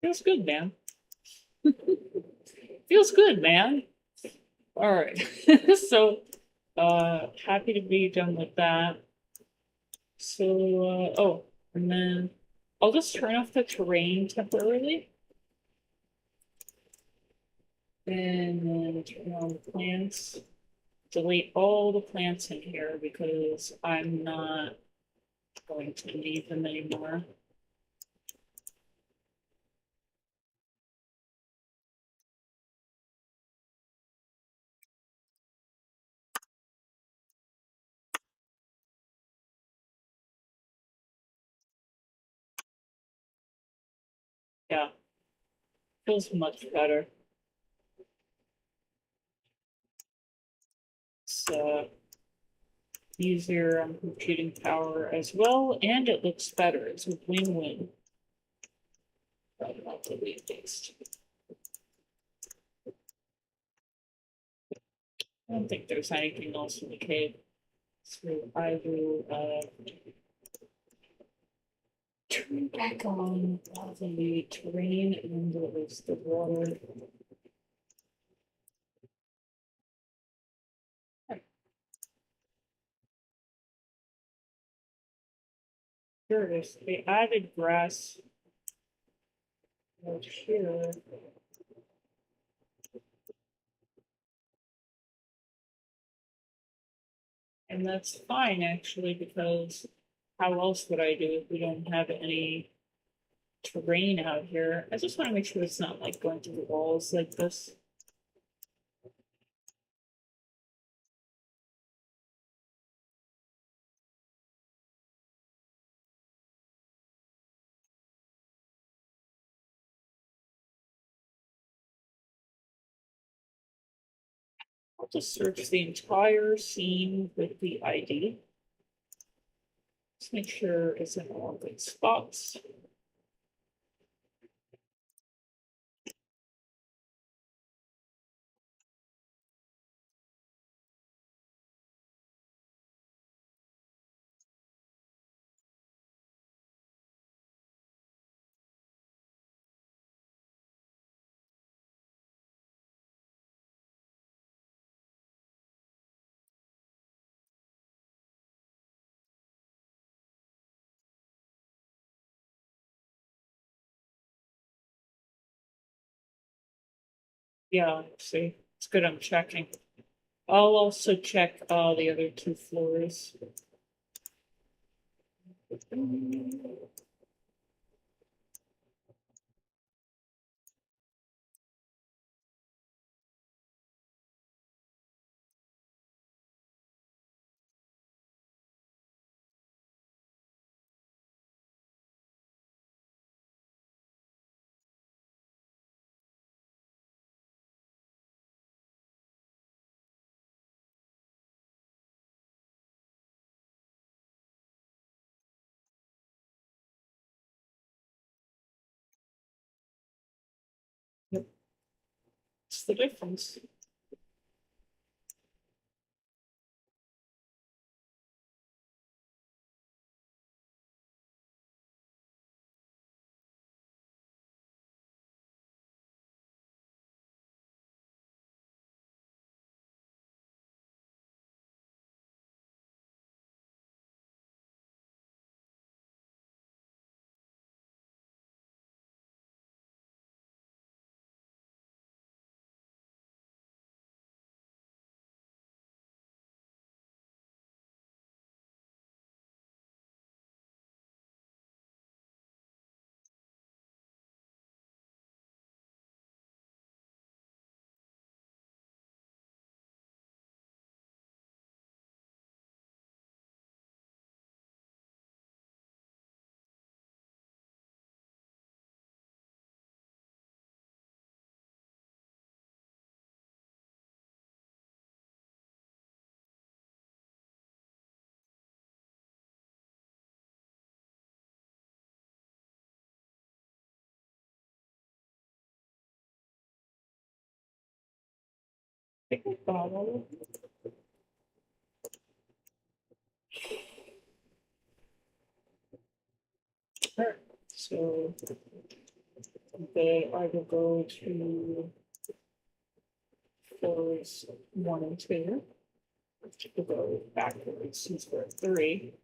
Feels good, man. Feels good, man. All right. So, happy to be done with that. So, oh, and then I'll just turn off the terrain temporarily. And then turn on the plants. Delete all the plants in here because I'm not going to need them anymore. Yeah, feels much better. So easier on computing power as well, and it looks better. It's a win-win. Right, I'll delete these. I don't think there's anything else in the cave. So I will turn back on the terrain and release the water. Here it is. They added grass out here. And that's fine actually, because how else would I do if we don't have any terrain out here? I just want to make sure it's not like going through the walls like this. I'll just search the entire scene with the ID. Just make sure it's in all good spots. Yeah, see, it's good I'm checking. I'll also check the other two floors. Yep. It's the difference. Pick a bottle. Alright, so they either go to floors 1 and 2. We'll go backwards since we're at 3.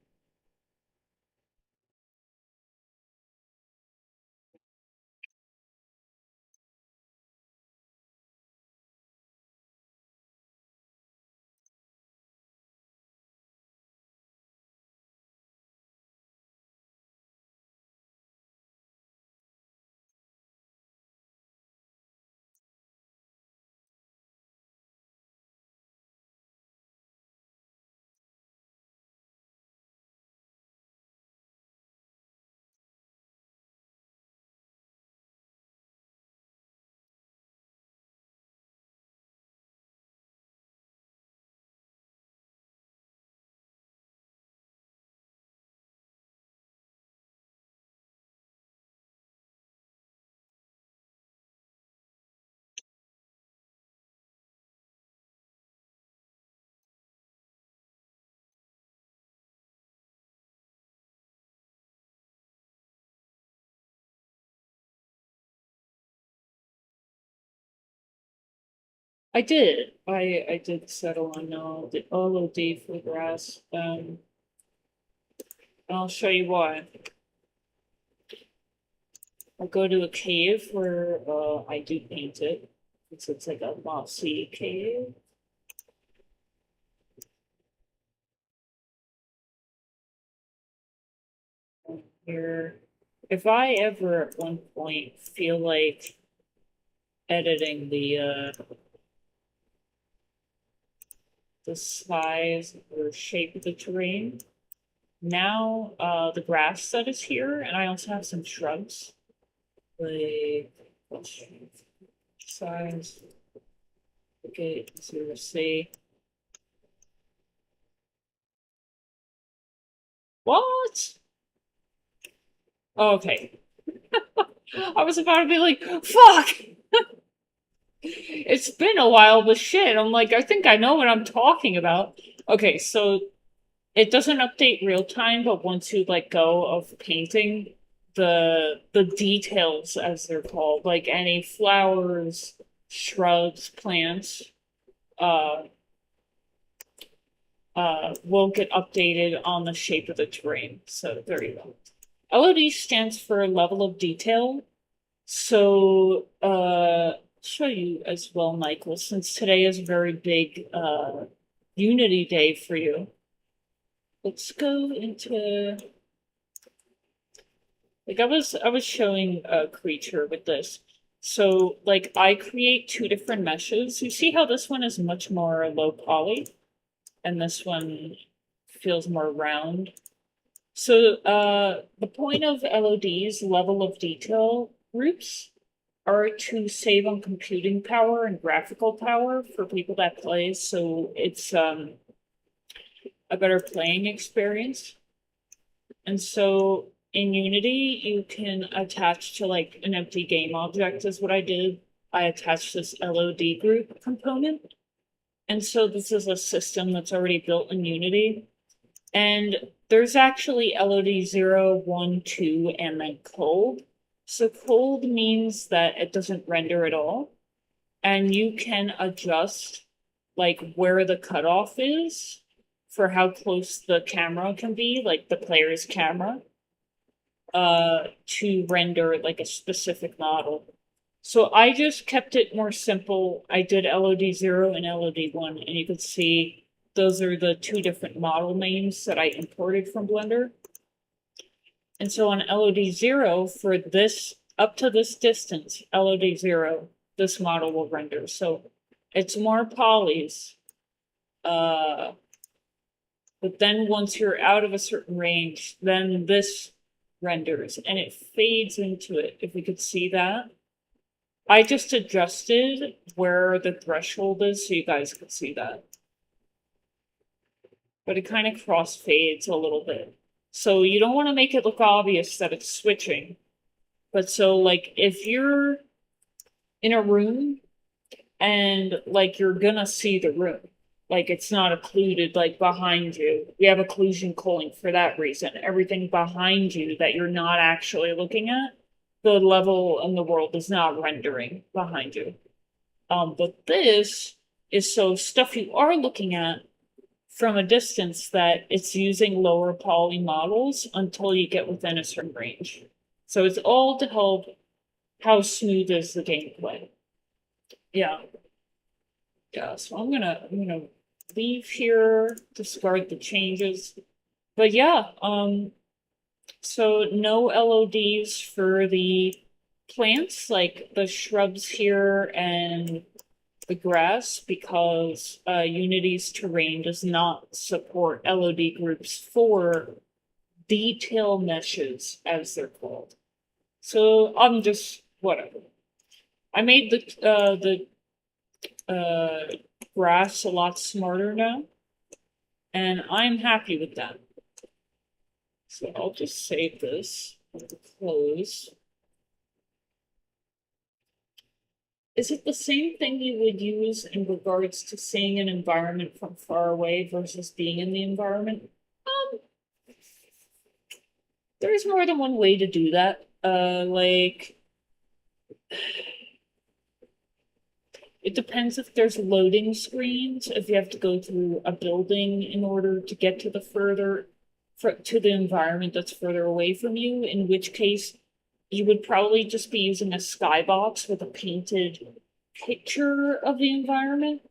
I did. I did settle on the LOD for grass. And I'll show you why. I'll go to a cave where I do paint it. It's like a mossy cave. Here, if I ever at one point feel like editing the size or shape of the terrain, now the grass that is here, and I also have some shrubs. Like size. Okay, 0C. What? Okay. I was about to be like, fuck! It's been a while, but shit, I'm like, I think I know what I'm talking about. Okay, so it doesn't update real time, but once you let go of painting, the details, as they're called, like any flowers, shrubs, plants, uh, will get updated on the shape of the terrain. So there you go. LOD stands for level of detail. So, show you as well, Michael, since today is a very big Unity Day for you. Let's go into, like, I was showing a creature with this. So, like, I create two different meshes. You see how this one is much more low poly, and this one feels more round. So, the point of LOD's level of detail groups are to save on computing power and graphical power for people that play, so it's a better playing experience. And so in Unity, you can attach to like an empty game object is what I did. I attached this LOD group component. And so this is a system that's already built in Unity. And there's actually LOD 0, 1, 2, and then cold. So cold means that it doesn't render at all. And you can adjust like where the cutoff is for how close the camera can be, like the player's camera, to render like a specific model. So I just kept it more simple. I did LOD 0 and LOD 1, and you can see those are the two different model names that I imported from Blender. And so on LOD 0, for this, up to this distance, LOD 0, this model will render. So it's more polys. But then once you're out of a certain range, then this renders and it fades into it. If we could see that. I just adjusted where the threshold is so you guys could see that. But it kind of cross fades a little bit. So you don't want to make it look obvious that it's switching. But so like if you're in a room and like you're gonna see the room, like it's not occluded like behind you. We have occlusion culling for that reason. Everything behind you that you're not actually looking at, the level in the world is not rendering behind you. But this is so stuff you are looking at from a distance that it's using lower poly models until you get within a certain range. So it's all to help how smooth is the gameplay. Yeah. Yeah, so I'm gonna leave here, discard the changes. But yeah, so no LODs for the plants, like the shrubs here and the grass, because Unity's terrain does not support LOD groups for detail meshes, as they're called. So I'm just whatever. I made the grass a lot smarter now, and I'm happy with that. So I'll just save this, close. Is it the same thing you would use in regards to seeing an environment from far away versus being in the environment? There's more than one way to do that. Like, It depends if there's loading screens, if you have to go through a building in order to get to to the environment that's further away from you, in which case you would probably just be using a skybox with a painted picture of the environment.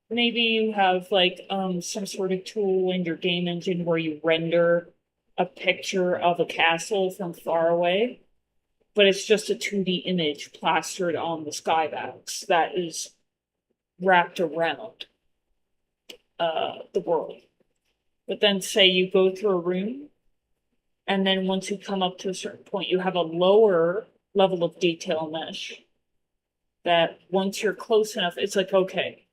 Maybe you have like some sort of tool in your game engine where you render a picture of a castle from far away, but it's just a 2D image plastered on the skybox that is wrapped around the world. But then say you go through a room, and then once you come up to a certain point, you have a lower level of detail mesh that once you're close enough, it's like, okay,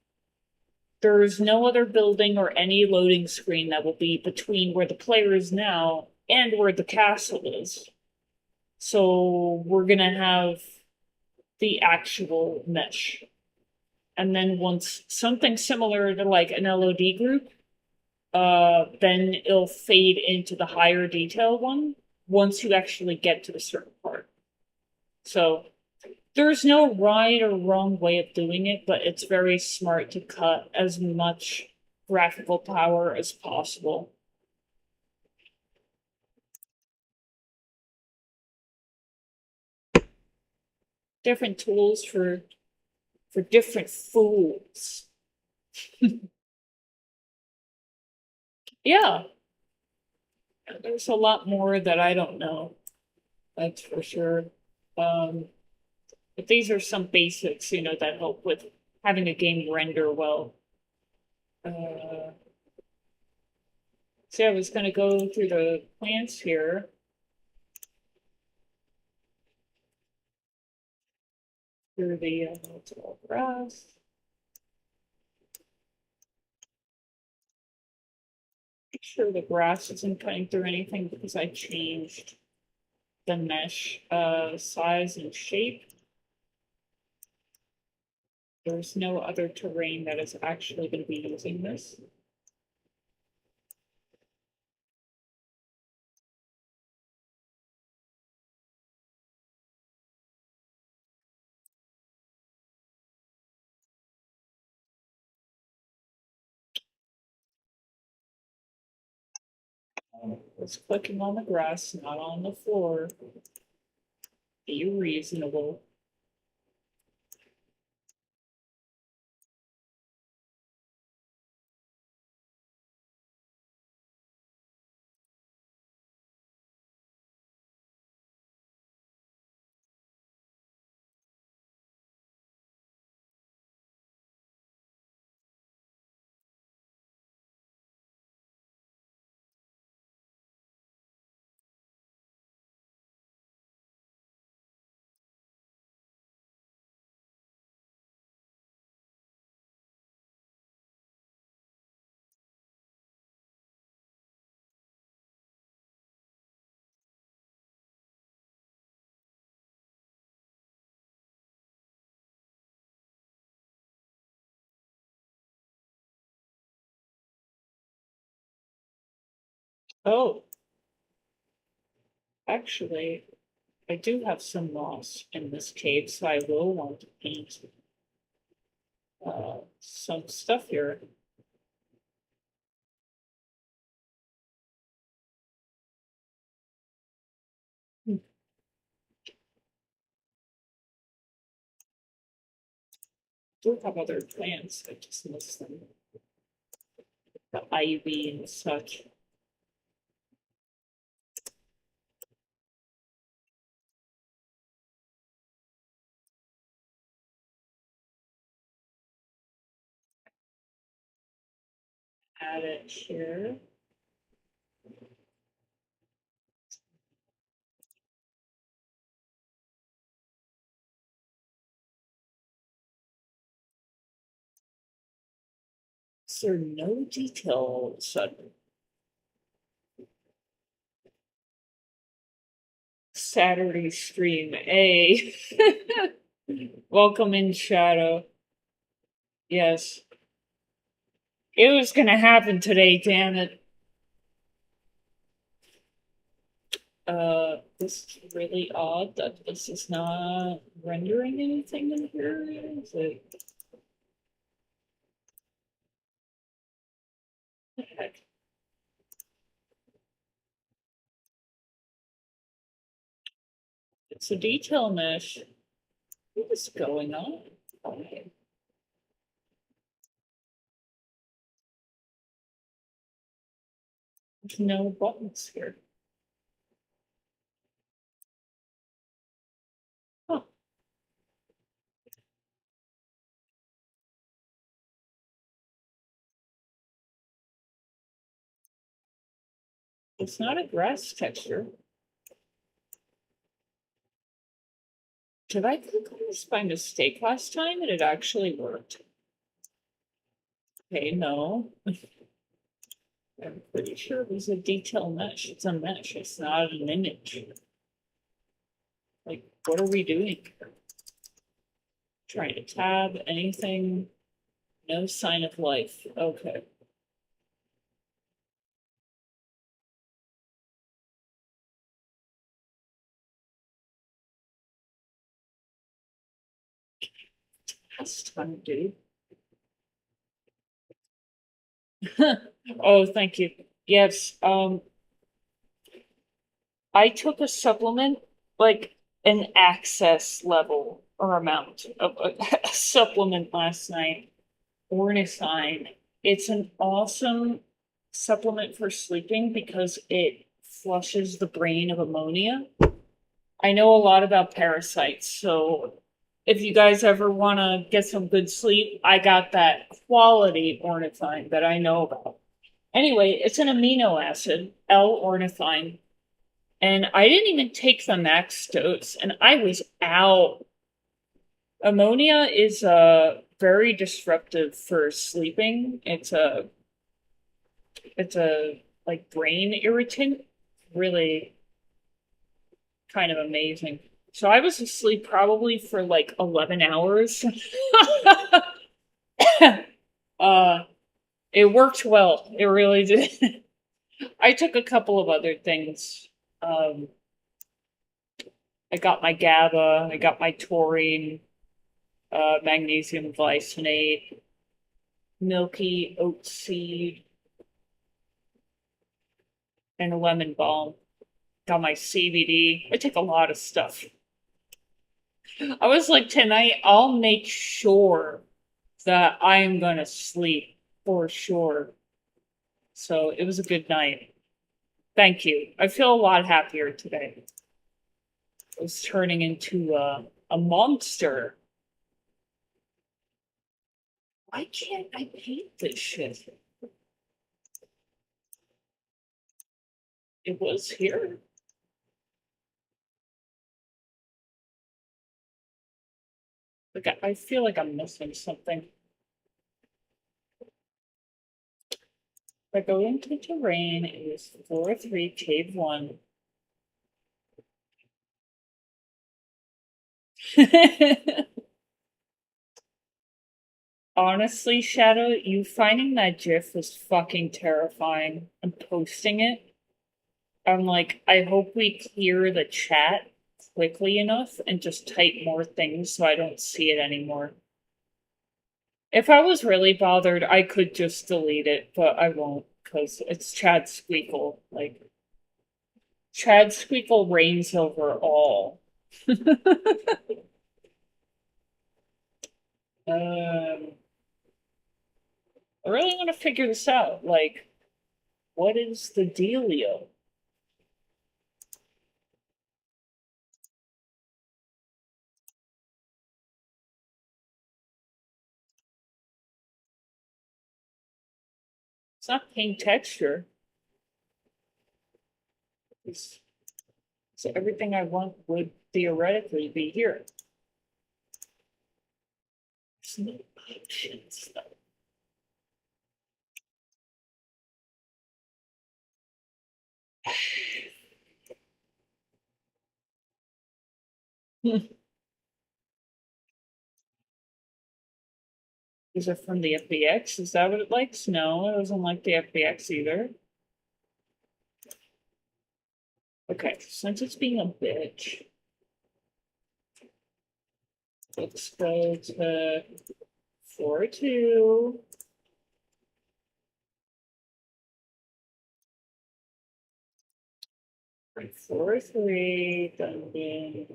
there is no other building or any loading screen that will be between where the player is now and where the castle is. So we're going to have the actual mesh. And then once something similar to like an LOD group, then it'll fade into the higher detail one once you actually get to the certain part. So there's no right or wrong way of doing it, but it's very smart to cut as much graphical power as possible. Different tools for different fools. Yeah. There's a lot more that I don't know. That's for sure. But these are some basics, that help with having a game render well. So I was going to go through the plants here. Through the grass. Make sure the grass isn't cutting through anything because I changed the mesh size and shape. There's no other terrain that is actually going to be using this. It's clicking on the grass, not on the floor. Be reasonable. Oh, actually, I do have some moss in this cave, so I will want to paint some stuff here. Do have other plants, I just miss them. The ivy and such. Add it here. Is there no detail all of a sudden? Saturday stream, A. Welcome in, Shadow. Yes. It was gonna happen today, damn it. This is really odd that this is not rendering anything in here. Is it? What the heck? It's a detail mesh. What is going on? Okay. There's no buttons here. Huh. It's not a grass texture. Did I click on this by mistake last time and it actually worked? Okay, no. I'm pretty sure it was a detail mesh. It's a mesh, it's not an image. Like, what are we doing here? Trying to tab anything? No sign of life. Okay. Last time, dude. Oh, thank you. Yes, I took a supplement, like an access level or amount of a supplement last night, ornithine. It's an awesome supplement for sleeping because it flushes the brain of ammonia. I know a lot about parasites, so if you guys ever want to get some good sleep, I got that quality ornithine that I know about. Anyway, it's an amino acid, L-ornithine, and I didn't even take the max dose, and I was out. Ammonia is very disruptive for sleeping. It's a like brain irritant, really kind of amazing. So I was asleep probably for like 11 hours. uh it worked well. It really did. I took a couple of other things. Um I got my GABA, I got my taurine, magnesium glycinate, milky oat seed, and a lemon balm. Got my CBD. I take a lot of stuff. I was like, tonight I'll make sure that I'm gonna sleep for sure. So it was a good night. Thank you. I feel a lot happier today. I was turning into a monster. Why can't I paint this shit? It was here. Like I feel like I'm missing something. If I go into terrain, it is floor 3, cave 1. Honestly, Shadow, you finding that GIF was fucking terrifying and posting it. I'm like, I hope we clear the chat quickly enough and just type more things so I don't see it anymore. If I was really bothered, I could just delete it, but I won't because it's Chad Squeakle. Like, Chad Squeakle reigns over all. I really want to figure this out. Like, what is the dealio? It's not paint texture. So everything I want would theoretically be here. There's no options though. Is it from the FBX? Is that what it likes? No, it doesn't like the FBX either. Okay, since it's being a bitch, let's go to 4-2. And 4-3, dungeon,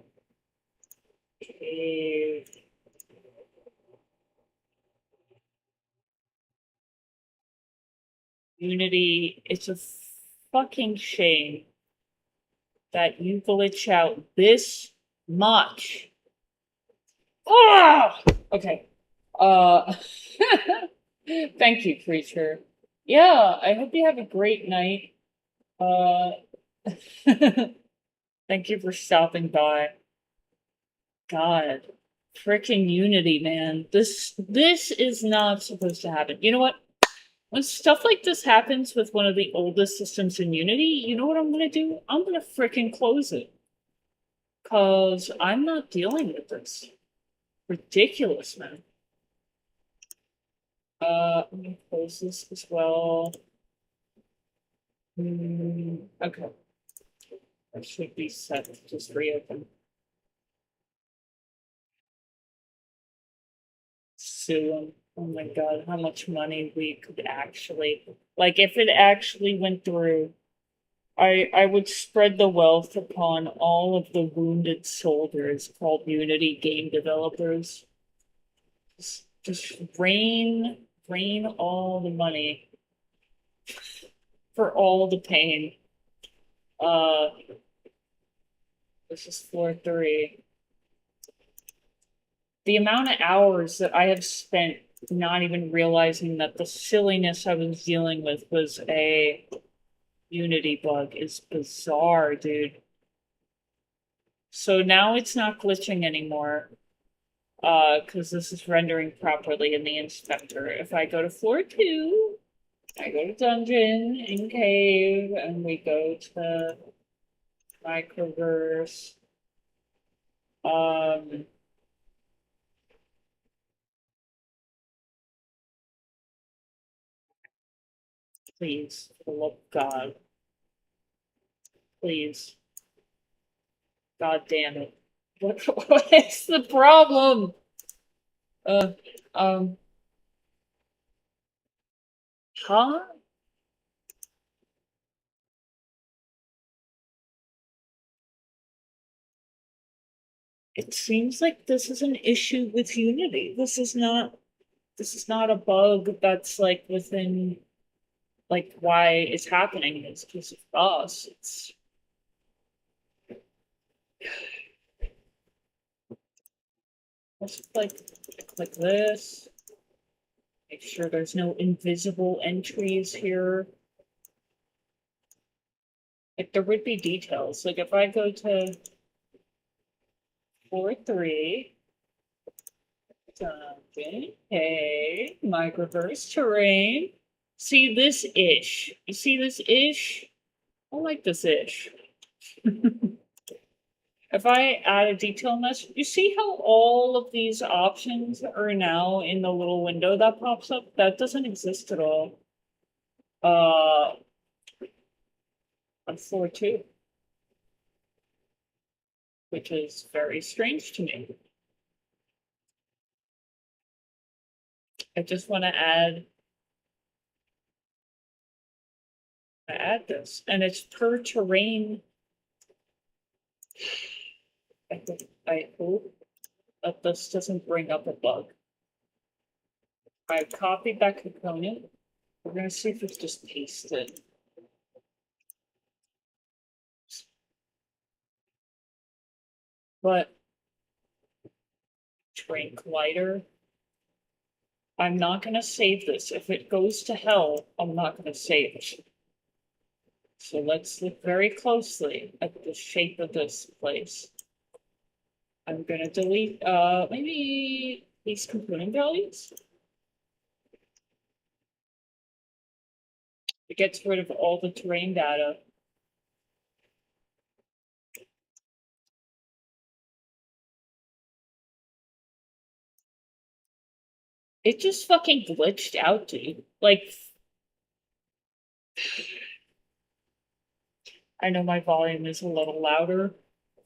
cave. Unity, it's a fucking shame that you glitch out this much. Ah! Okay. Uh, thank you, creature. Yeah, I hope you have a great night. Uh, thank you for stopping by. God, freaking Unity, man. This is not supposed to happen. You know what? When stuff like this happens with one of the oldest systems in Unity, you know what I'm gonna do? I'm gonna freaking close it. Cause I'm not dealing with this. Ridiculous, man. I'm gonna close this as well. Okay. That should be set to just reopen. Sue him. Oh my god, how much money we could actually, like, if it actually went through, I would spread the wealth upon all of the wounded soldiers called Unity game developers. Just rain all the money for all the pain. Uh, this is floor 3. The amount of hours that I have spent not even realizing that the silliness I was dealing with was a Unity bug is bizarre, dude. So now it's not glitching anymore, because this is rendering properly in the inspector. If I go to floor 2, I go to dungeon and cave, and we go to microverse. Um, please, for the love of God, please. God damn it. What is the problem? Uh, um, huh? It seems like this is an issue with Unity. This is not a bug that's like within like why it's happening. It's because of us. It's let's like click this. Make sure there's no invisible entries here. Like there would be details. Like if I go to 4-3, okay, microverse terrain. See this ish. You see this ish? I like this ish. If I add a detail mesh, you see how all of these options are now in the little window that pops up? That doesn't exist at all. On floor 2, which is very strange to me. I just want to add this, and it's per terrain. I hope that this doesn't bring up a bug. I copied that component. We're gonna see if it's just pasted. But terrain collider. I'm not gonna save this. If it goes to hell, I'm not gonna save it. So let's look very closely at the shape of this place. I'm gonna delete maybe these component values. It gets rid of all the terrain data. It just fucking glitched out, dude. Like I know my volume is a little louder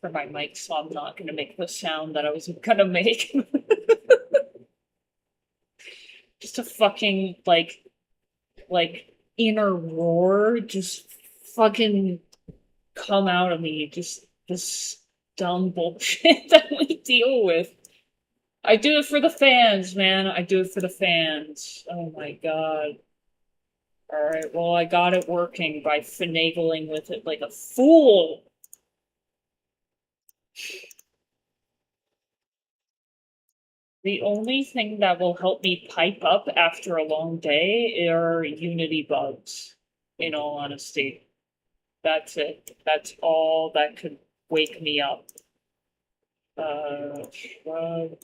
for my mic, so I'm not going to make the sound that I was going to make. Just a fucking, like, inner roar just fucking come out of me. Just this dumb bullshit that we deal with. I do it for the fans, man. I do it for the fans. Oh my god. Alright, well, I got it working by finagling with it like a fool. The only thing that will help me pipe up after a long day are Unity bugs, in all honesty. That's it. That's all that could wake me up. Shrub.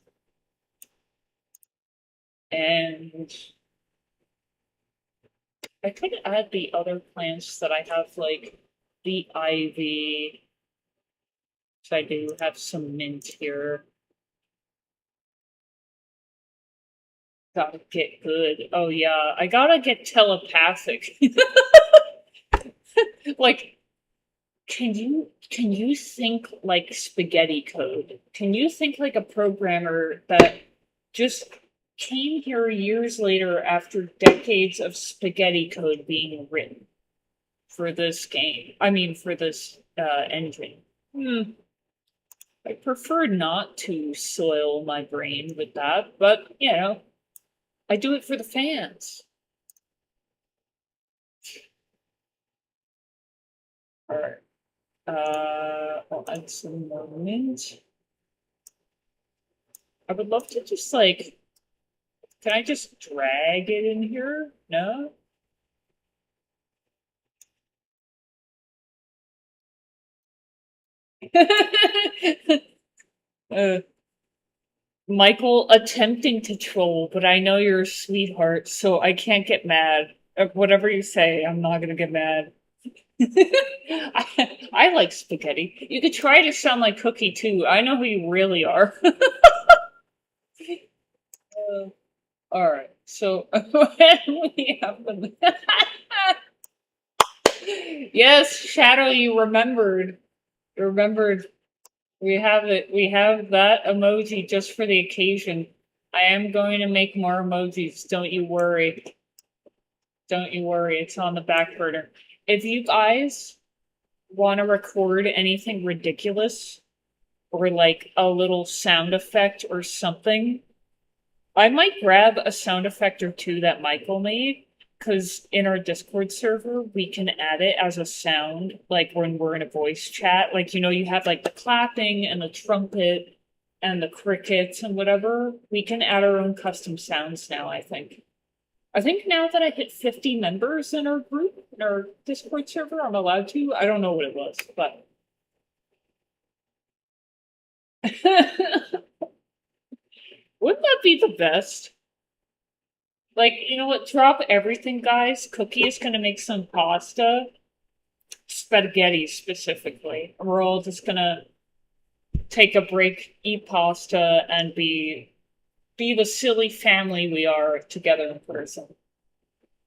And I could add the other plants that I have, like the ivy. So I do have some mint here. Gotta get good. Oh yeah, I gotta get telepathic. Like, can you think like spaghetti code? Can you think like a programmer that just came here years later after decades of spaghetti code being written for this game? I mean, for this engine. I prefer not to soil my brain with that, but you know, I do it for the fans. Alright. I'll add some more mint. I would love to just like, can I just drag it in here? No? uh, Michael attempting to troll, but I know you're a sweetheart, so I can't get mad. Whatever you say, I'm not gonna get mad. I like spaghetti. You could try to sound like Cookie too. I know who you really are. Alright, so we have the yes, Shadow, you remembered. You remembered. We have it. We have that emoji just for the occasion. I am going to make more emojis. Don't you worry. Don't you worry. It's on the back burner. If you guys want to record anything ridiculous or like a little sound effect or something, I might grab a sound effect or two that Michael made, because in our Discord server, we can add it as a sound, like when we're in a voice chat. Like, you know, you have like the clapping and the trumpet and the crickets and whatever. We can add our own custom sounds now, I think. I think now that I hit 50 members in our group, in our Discord server, I'm allowed to. I don't know what it was, but. Wouldn't that be the best? Like, you know what? Drop everything, guys. Cookie is gonna make some pasta. Spaghetti, specifically. We're all just gonna take a break, eat pasta, and be the silly family we are together in person.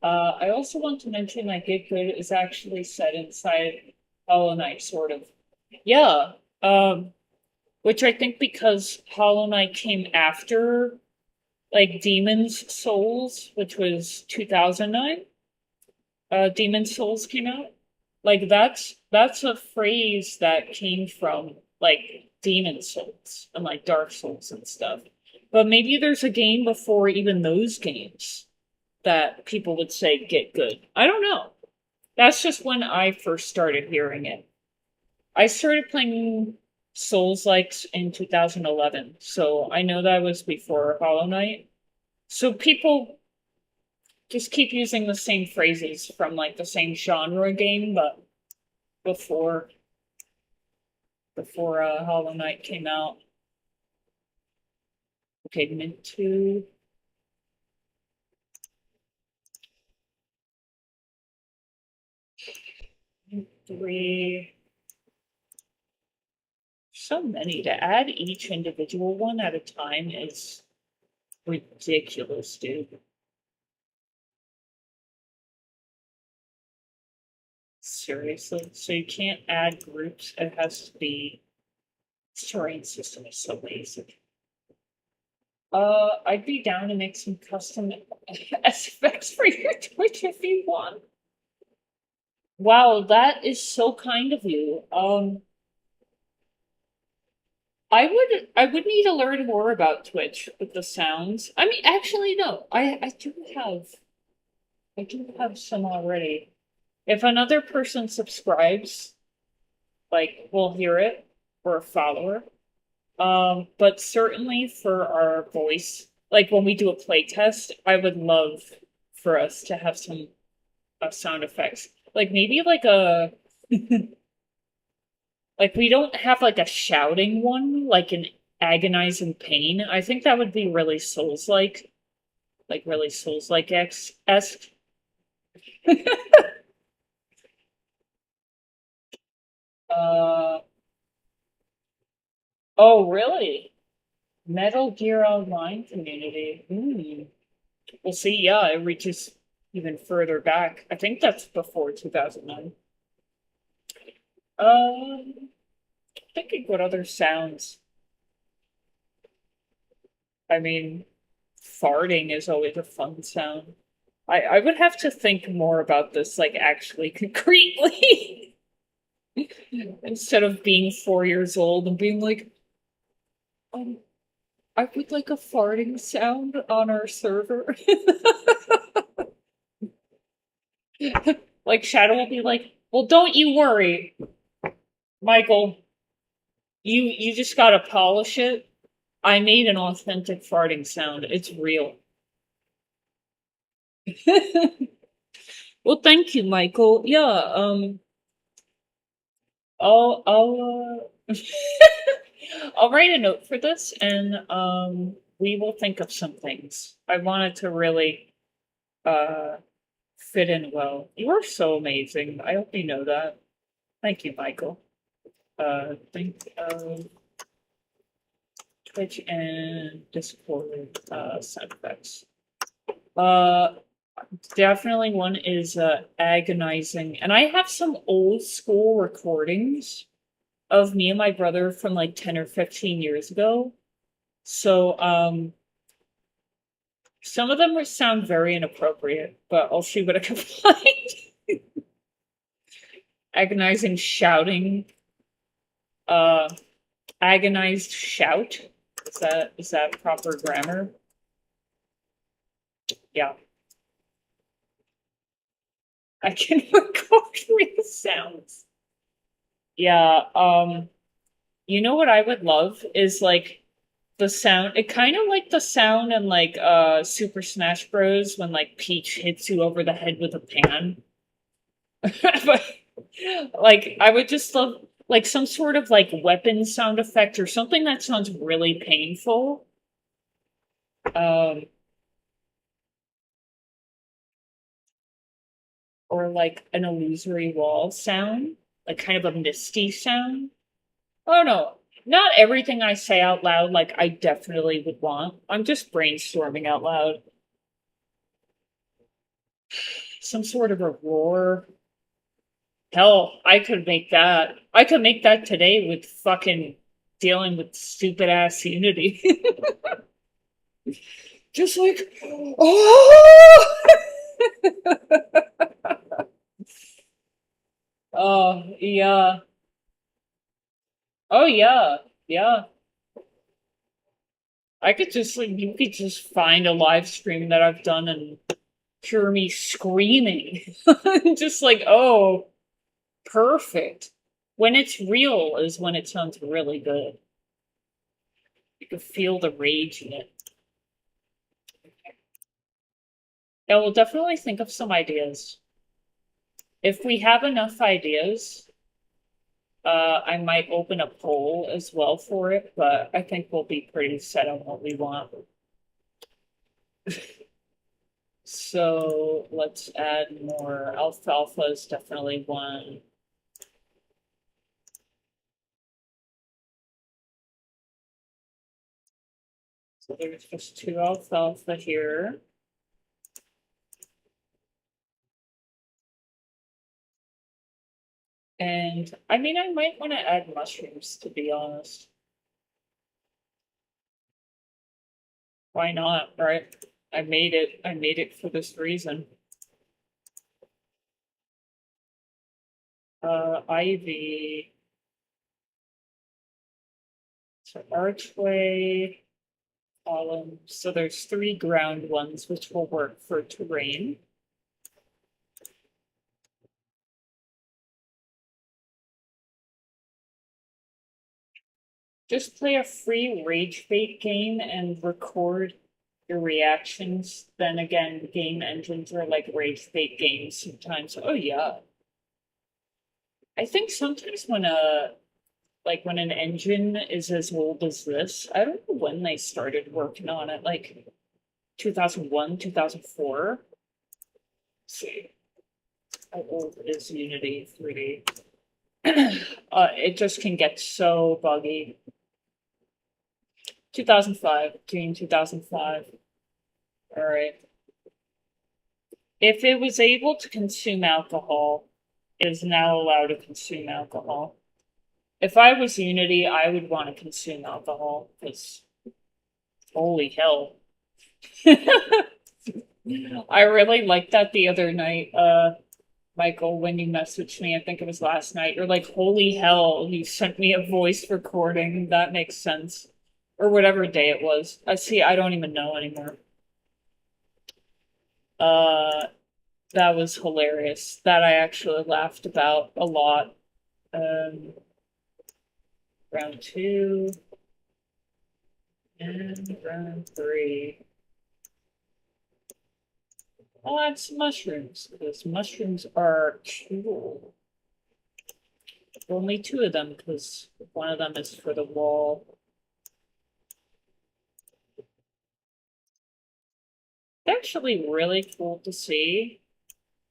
I also want to mention that Get Good is actually set inside Hollow Knight, sort of. Yeah, which I think because Hollow Knight came after, like, Demon's Souls, which was 2009. Demon's Souls came out. Like, that's a phrase that came from, like, Demon's Souls and, like, Dark Souls and stuff. But maybe there's a game before even those games that people would say Get Good. I don't know. That's just when I first started hearing it. I started playing Souls-likes in 2011, so I know that was before Hollow Knight. So people just keep using the same phrases from, like, the same genre game, but before Hollow Knight came out. Okay, Mint 2. Mint 3. So many. To add each individual one at a time is ridiculous, dude. Seriously? So you can't add groups, it has to be... This terrain system is so basic. I'd be down to make some custom SFX for your Twitch if you want. Wow, that is so kind of you. I would need to learn more about Twitch with the sounds. I mean, actually, no. I do have some already. If another person subscribes, like, we'll hear it, or a follower. But certainly for our voice, like when we do a playtest, I would love for us to have some sound effects. Like maybe like a like we don't have like a shouting one, like an agonizing pain. I think that would be really like really Souls-like esque. uh oh, really? Metal Gear Online community. Hmm. We'll see. Yeah, it reaches even further back. I think that's before 2009. Thinking what other sounds. I mean, farting is always a fun sound. I would have to think more about this, like, actually concretely. Instead of being 4 years old and being like, um, I would like a farting sound on our server. Like, Shadow will be like, well, don't you worry, Michael. You just gotta polish it. I made an authentic farting sound. It's real. Well, thank you, Michael. Yeah, I'll I'll write a note for this and we will think of some things. I want it to really uh fit in well. You are so amazing. I hope you know that. Thank you, Michael. Think of Twitch and Discord sound effects. Definitely one is agonizing. And I have some old school recordings of me and my brother from like 10 or 15 years ago. So some of them sound very inappropriate, but I'll see what I can find. Agonizing shouting. Agonized shout. Is that proper grammar? Yeah. I can record real sounds. Yeah, you know what I would love is like the sound, it kind of like the sound in like Super Smash Bros. When like Peach hits you over the head with a pan. But like I would just love like some sort of like weapon sound effect or something that sounds really painful. Um or like an illusory wall sound, like kind of a misty sound. Oh no, not everything I say out loud, like I definitely would want. I'm just brainstorming out loud. Some sort of a roar. Hell, I could make that. I could make that today with fucking dealing with stupid ass Unity. Just like, oh! Oh, yeah. Oh, yeah. Yeah. I could just, like, you could just find a live stream that I've done and hear me screaming. Just like, oh, perfect. When it's real is when it sounds really good. You can feel the rage in it. Yeah, we'll definitely think of some ideas. If we have enough ideas, I might open a poll as well for it, but I think we'll be pretty set on what we want. So let's add more. Alfalfa is definitely one. So there's just 2 alfalfa here. And I mean, I might want to add mushrooms, to be honest. Why not, right? I made it. I made it for this reason. Ivy. So archway, column. So there's 3 ground ones, which will work for terrain. Just play a free rage bait game and record your reactions. Then again, game engines are like rage bait games sometimes. Oh yeah. I think sometimes when when an engine is as old as this, I don't know when they started working on it, like 2001, 2004. Let's see. How old is Unity 3D? It just can get so buggy. 2005, June 2005. All right. If it was able to consume alcohol, it is now allowed to consume alcohol. If I was Unity, I would want to consume alcohol, because holy hell. I really liked that the other night, Michael, when you messaged me, I think it was last night, you're like, holy hell, you sent me a voice recording. That makes sense. Or whatever day it was. See, I don't even know anymore. That was hilarious. That I actually laughed about a lot. Round 2. And round 3. I'll add some mushrooms, because mushrooms are cool. Only 2 of them, because one of them is for the wall. It's actually really cool to see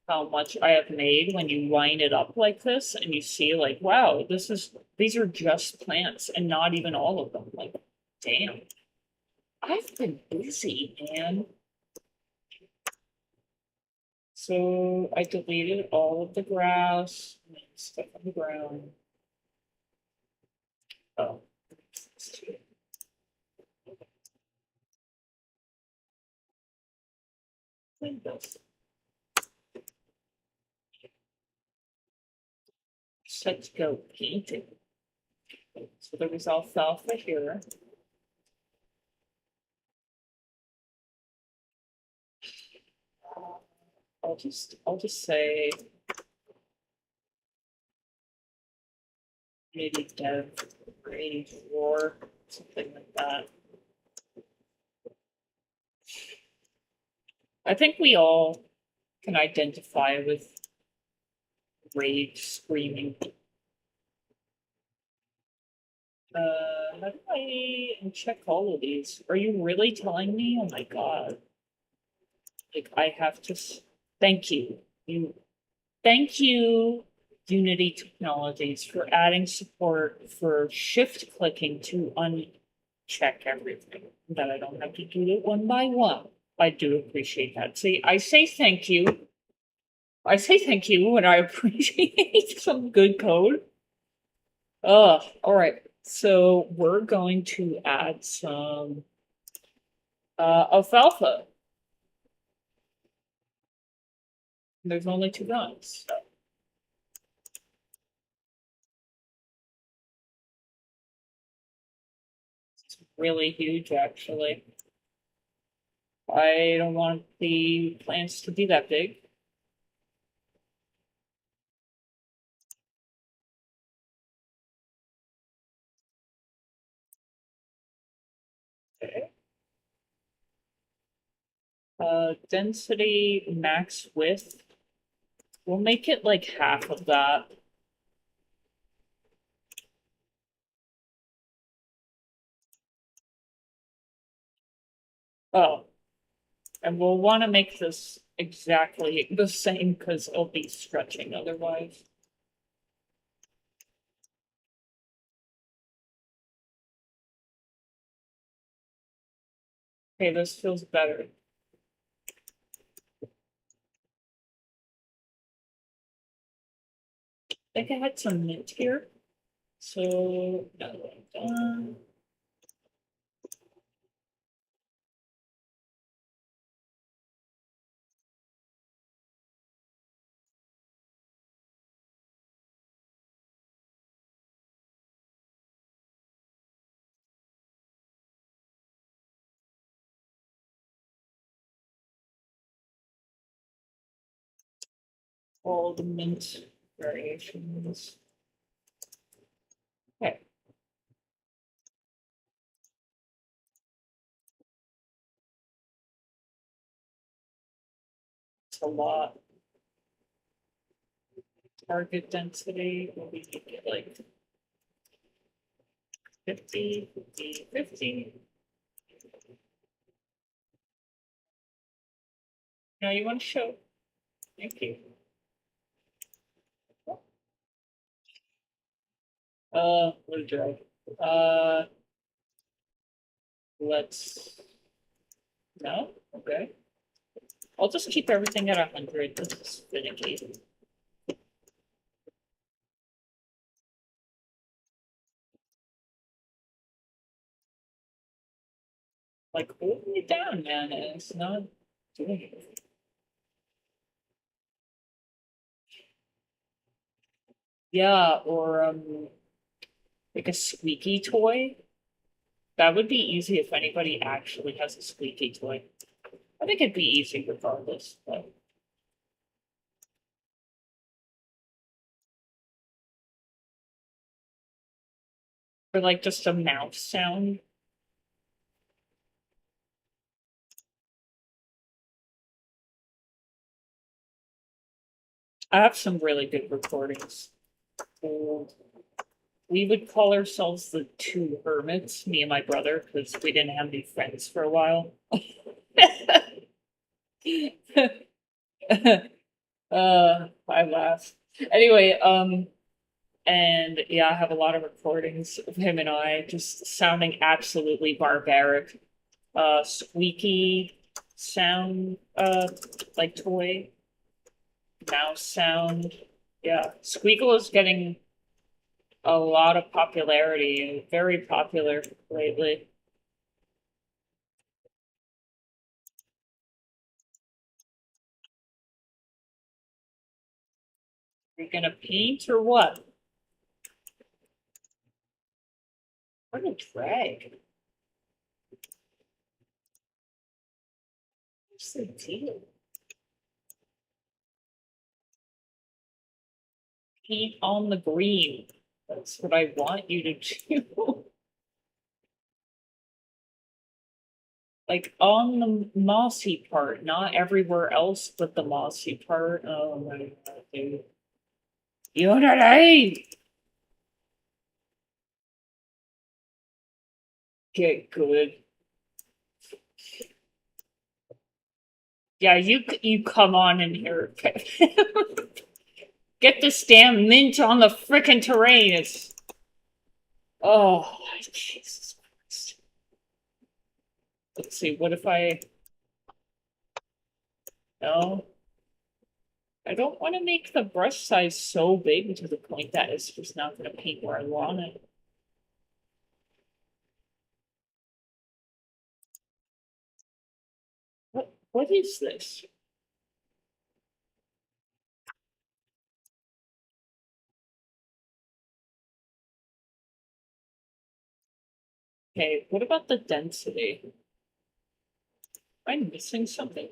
how much I have made when you line it up like this and you see like, wow, these are just plants and not even all of them. Like, damn. I've been busy, man. So I deleted all of the grass and stuff on the ground. Oh. Clean this. Let's go painting. So there was alfalfa here. I'll just say maybe dev rage war, something like that. I think we all can identify with rage screaming. How do I check all of these? Are you really telling me? Oh my god. Like, I have to. Thank you. Thank you, Unity Technologies, for adding support for shift clicking to uncheck everything, that I don't have to do it one by one. I do appreciate that. See, I say thank you. I say thank you when I appreciate some good code. All right. So we're going to add some alfalfa. There's only 2 guns. So. It's really huge, actually. I don't want the plants to be that big. Okay. Density max width. We'll make it like half of that. Oh, and we'll want to make this exactly the same because it'll be stretching otherwise. Okay, this feels better. I think I had some mint here. So, done. All the mint variations. Okay. It's a lot. Target density will be like 50, 50, 50. Now you want to show? Thank you. What did I? Let's. No? Okay. I'll just keep everything at 100. This is finicky. Like, holding it down, man, and it's not doing it. Yeah, or, like a squeaky toy. That would be easy if anybody actually has a squeaky toy. I think it'd be easy regardless, but. Or like just a mouse sound. I have some really good recordings. And we would call ourselves the two hermits, me and my brother, because we didn't have any friends for a while. I laugh. Anyway, and yeah, I have a lot of recordings of him and I just sounding absolutely barbaric. Squeaky sound, like toy, mouse sound. Yeah, Squeakle is getting a lot of popularity and very popular lately. You're gonna paint or what? What a drag. What's the deal? Paint on the green. That's what I want you to do. Like on the mossy part, not everywhere else but the mossy part. Oh my god, dude. Unity! Get good. Yeah, you come on in here. Get this damn mint on the frickin' terrain. It's oh Jesus Christ. Let's see, what if I no? I don't want to make the brush size so big to the point that it's just not going to paint where I want it. What is this? Okay, what about the density? Am I missing something?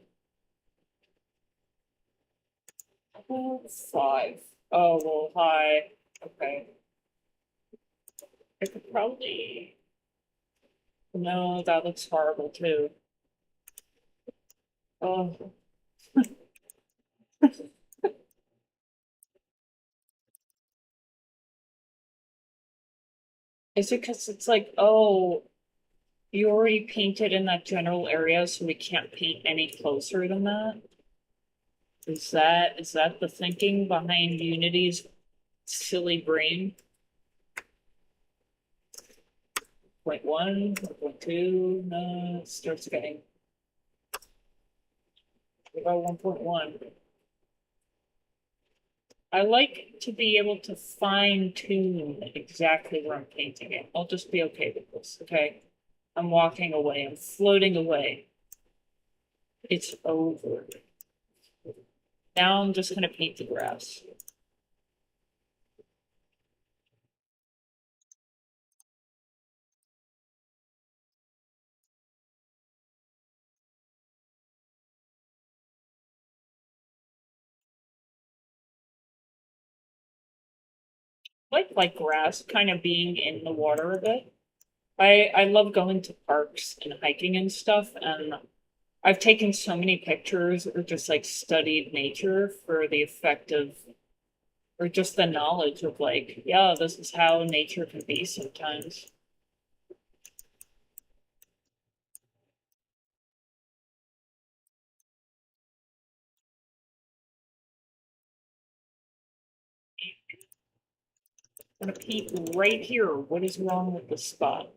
5. Oh, well, hi. Okay. I could probably. No, that looks horrible too. Oh. Is it because it's like, oh, you already painted in that general area, so we can't paint any closer than that? Is that the thinking behind Unity's silly brain? 0.1, 0.2, no, it starts getting about 1.1. I like to be able to fine tune exactly where I'm painting it. I'll just be okay with this, okay? I'm walking away, I'm floating away. It's over. Now I'm just gonna paint the grass. Like grass kind of being in the water a bit. I love going to parks and hiking and stuff, and I've taken so many pictures or just like studied nature for the effect of or just the knowledge of like, yeah, this is how nature can be sometimes. I'm gonna peek right here. What is wrong with the spot?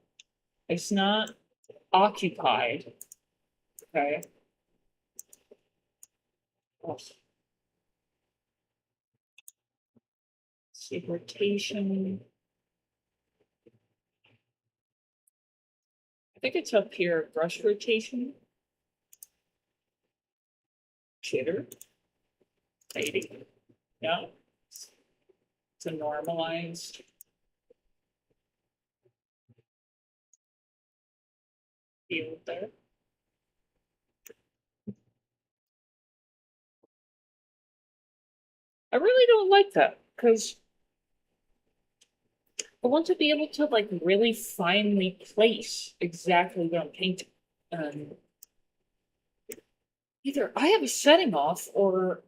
It's not occupied. Okay. Let's see rotation. I think it's up here. Brush rotation. Jitter. Maybe. Yeah. It's a normalized field there. I really don't like that because I want to be able to like really finely place exactly what I'm painting. Either I have a setting off or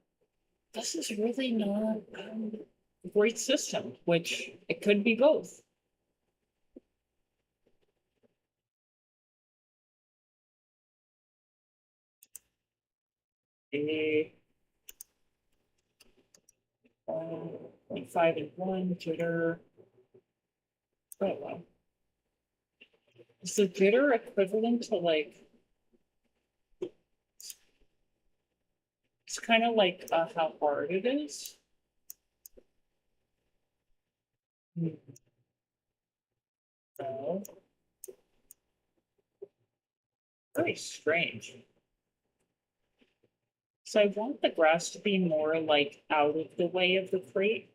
this is really not a great system, which it could be both. A 0.5 and 1 jitter. Oh, well. Is the jitter equivalent to like, it's kind of like how hard it is? Hmm, no. Very strange. So I want the grass to be more like out of the way of the crate.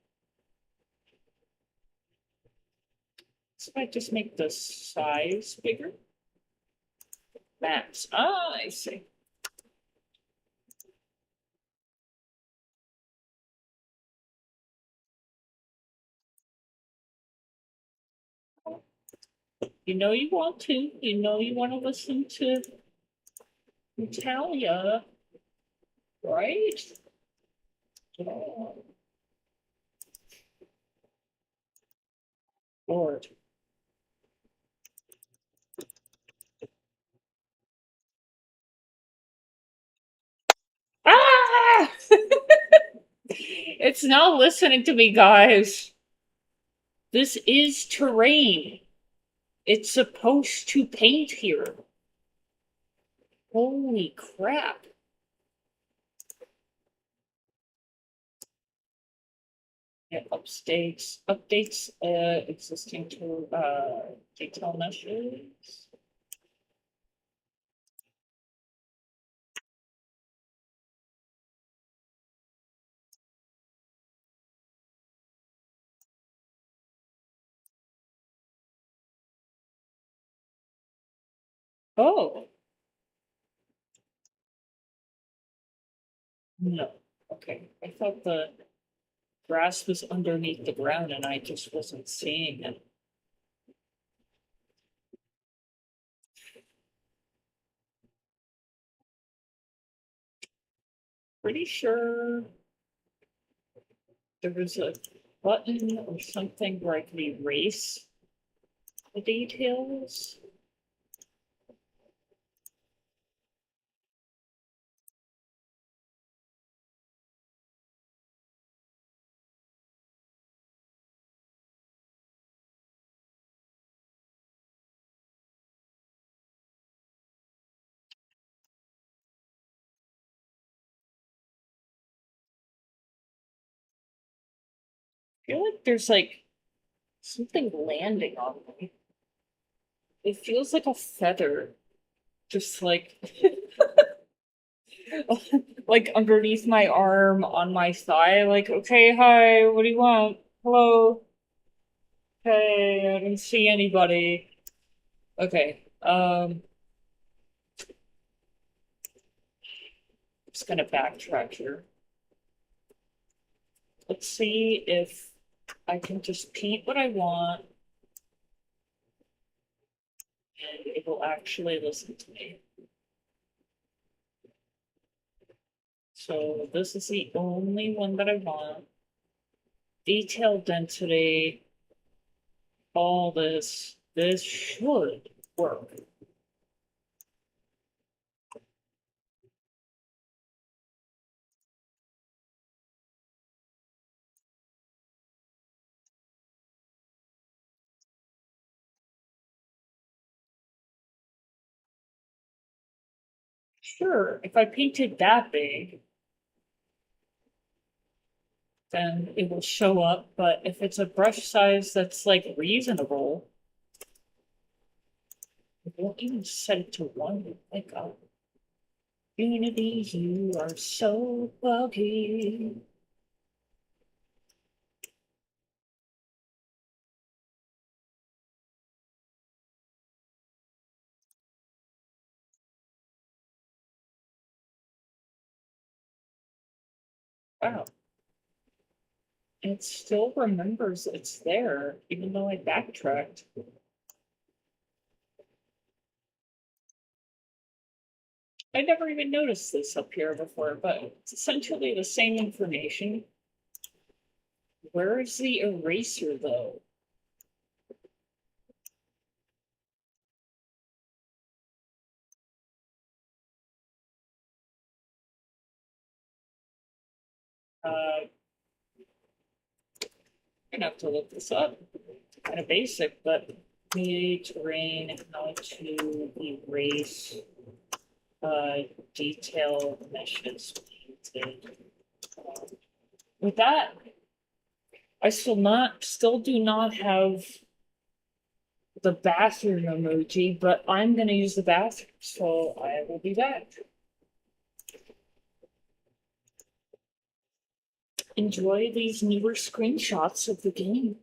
So I just make the size bigger. Max. Ah, I see. You know you want to. You know you want to listen to Natalia, right? Oh, Lord. Ah! It's not listening to me, guys. This is terrain. It's supposed to paint here. Holy crap. Yeah, updates existing to detail meshes. Oh, no. Okay. I thought the grass was underneath the ground and I just wasn't seeing it. Pretty sure there was a button or something where I could erase the details. feel like there's like something landing on me. It feels like a feather, just like like underneath my arm on my thigh. Like, okay, hi, what do you want? Hello. Hey, I didn't see anybody. Okay, just gonna backtrack here. Let's see if I can just paint what I want and it will actually listen to me. So this is the only one that I want. Detail density, all this. This should work. Sure, if I painted that big, then it will show up, but if it's a brush size that's like reasonable, it won't even set it to one. Like, oh, Unity, you are so buggy. Wow. It still remembers it's there, even though I backtracked. I never even noticed this up here before, but it's essentially the same information. Where is the eraser, though? I'm gonna have to look this up. Kind of basic, but create terrain, how to erase detail meshes painted. With that, I still do not have the bathroom emoji, but I'm gonna use the bathroom, so I will be back. Enjoy these newer screenshots of the game.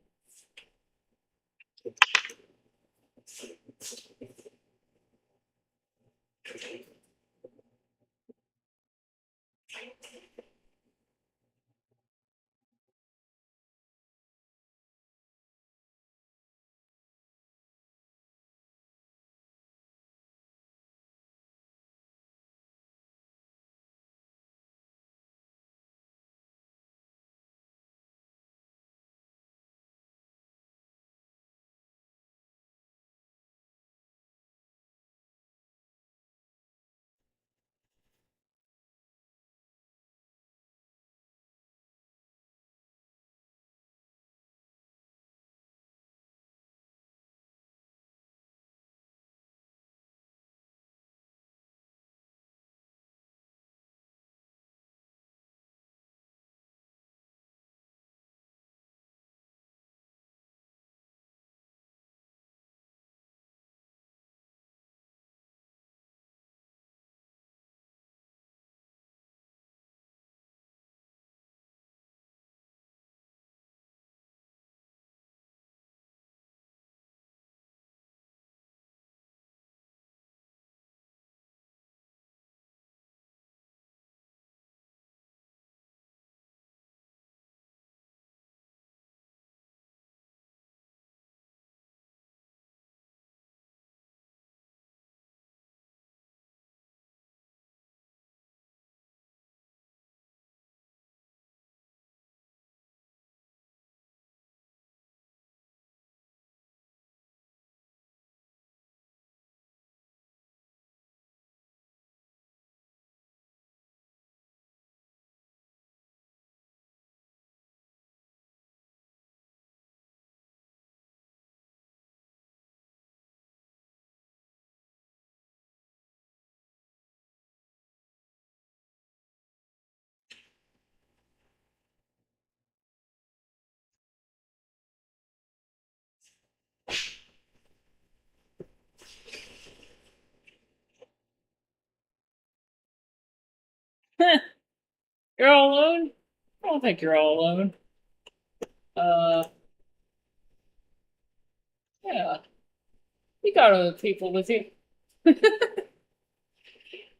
You're all alone? I don't think you're all alone. Uh, yeah. You got other people with you.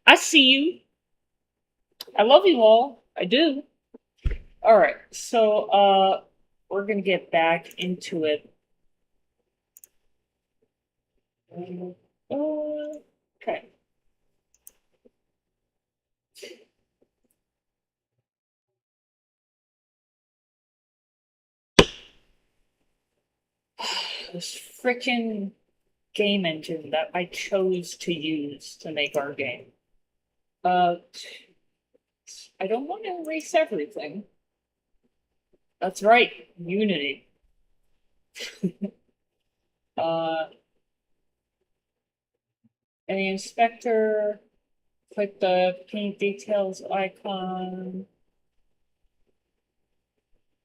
I see you. I love you all. I do. Alright, so, we're gonna get back into it. Okay. This freaking game engine that I chose to use to make our game. Uh, I don't want to erase everything. That's right, Unity. Uh, in the inspector, click the paint details icon.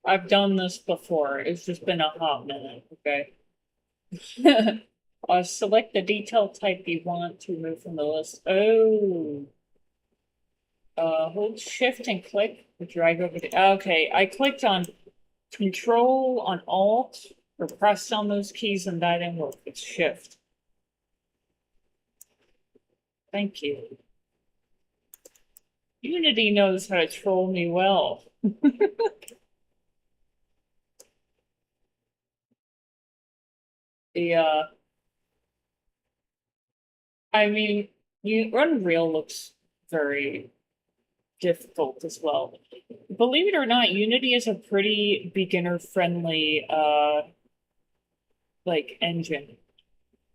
I've done this before. It's just been a hot minute, okay? Select the detail type you want to remove from the list. Oh. Hold shift and click to drag over the. Okay, I clicked on control on alt or pressed on those keys and that didn't work. It's shift. Thank you. Unity knows how to troll me well. The I mean, Unreal looks very difficult as well. Believe it or not, Unity is a pretty beginner-friendly like engine.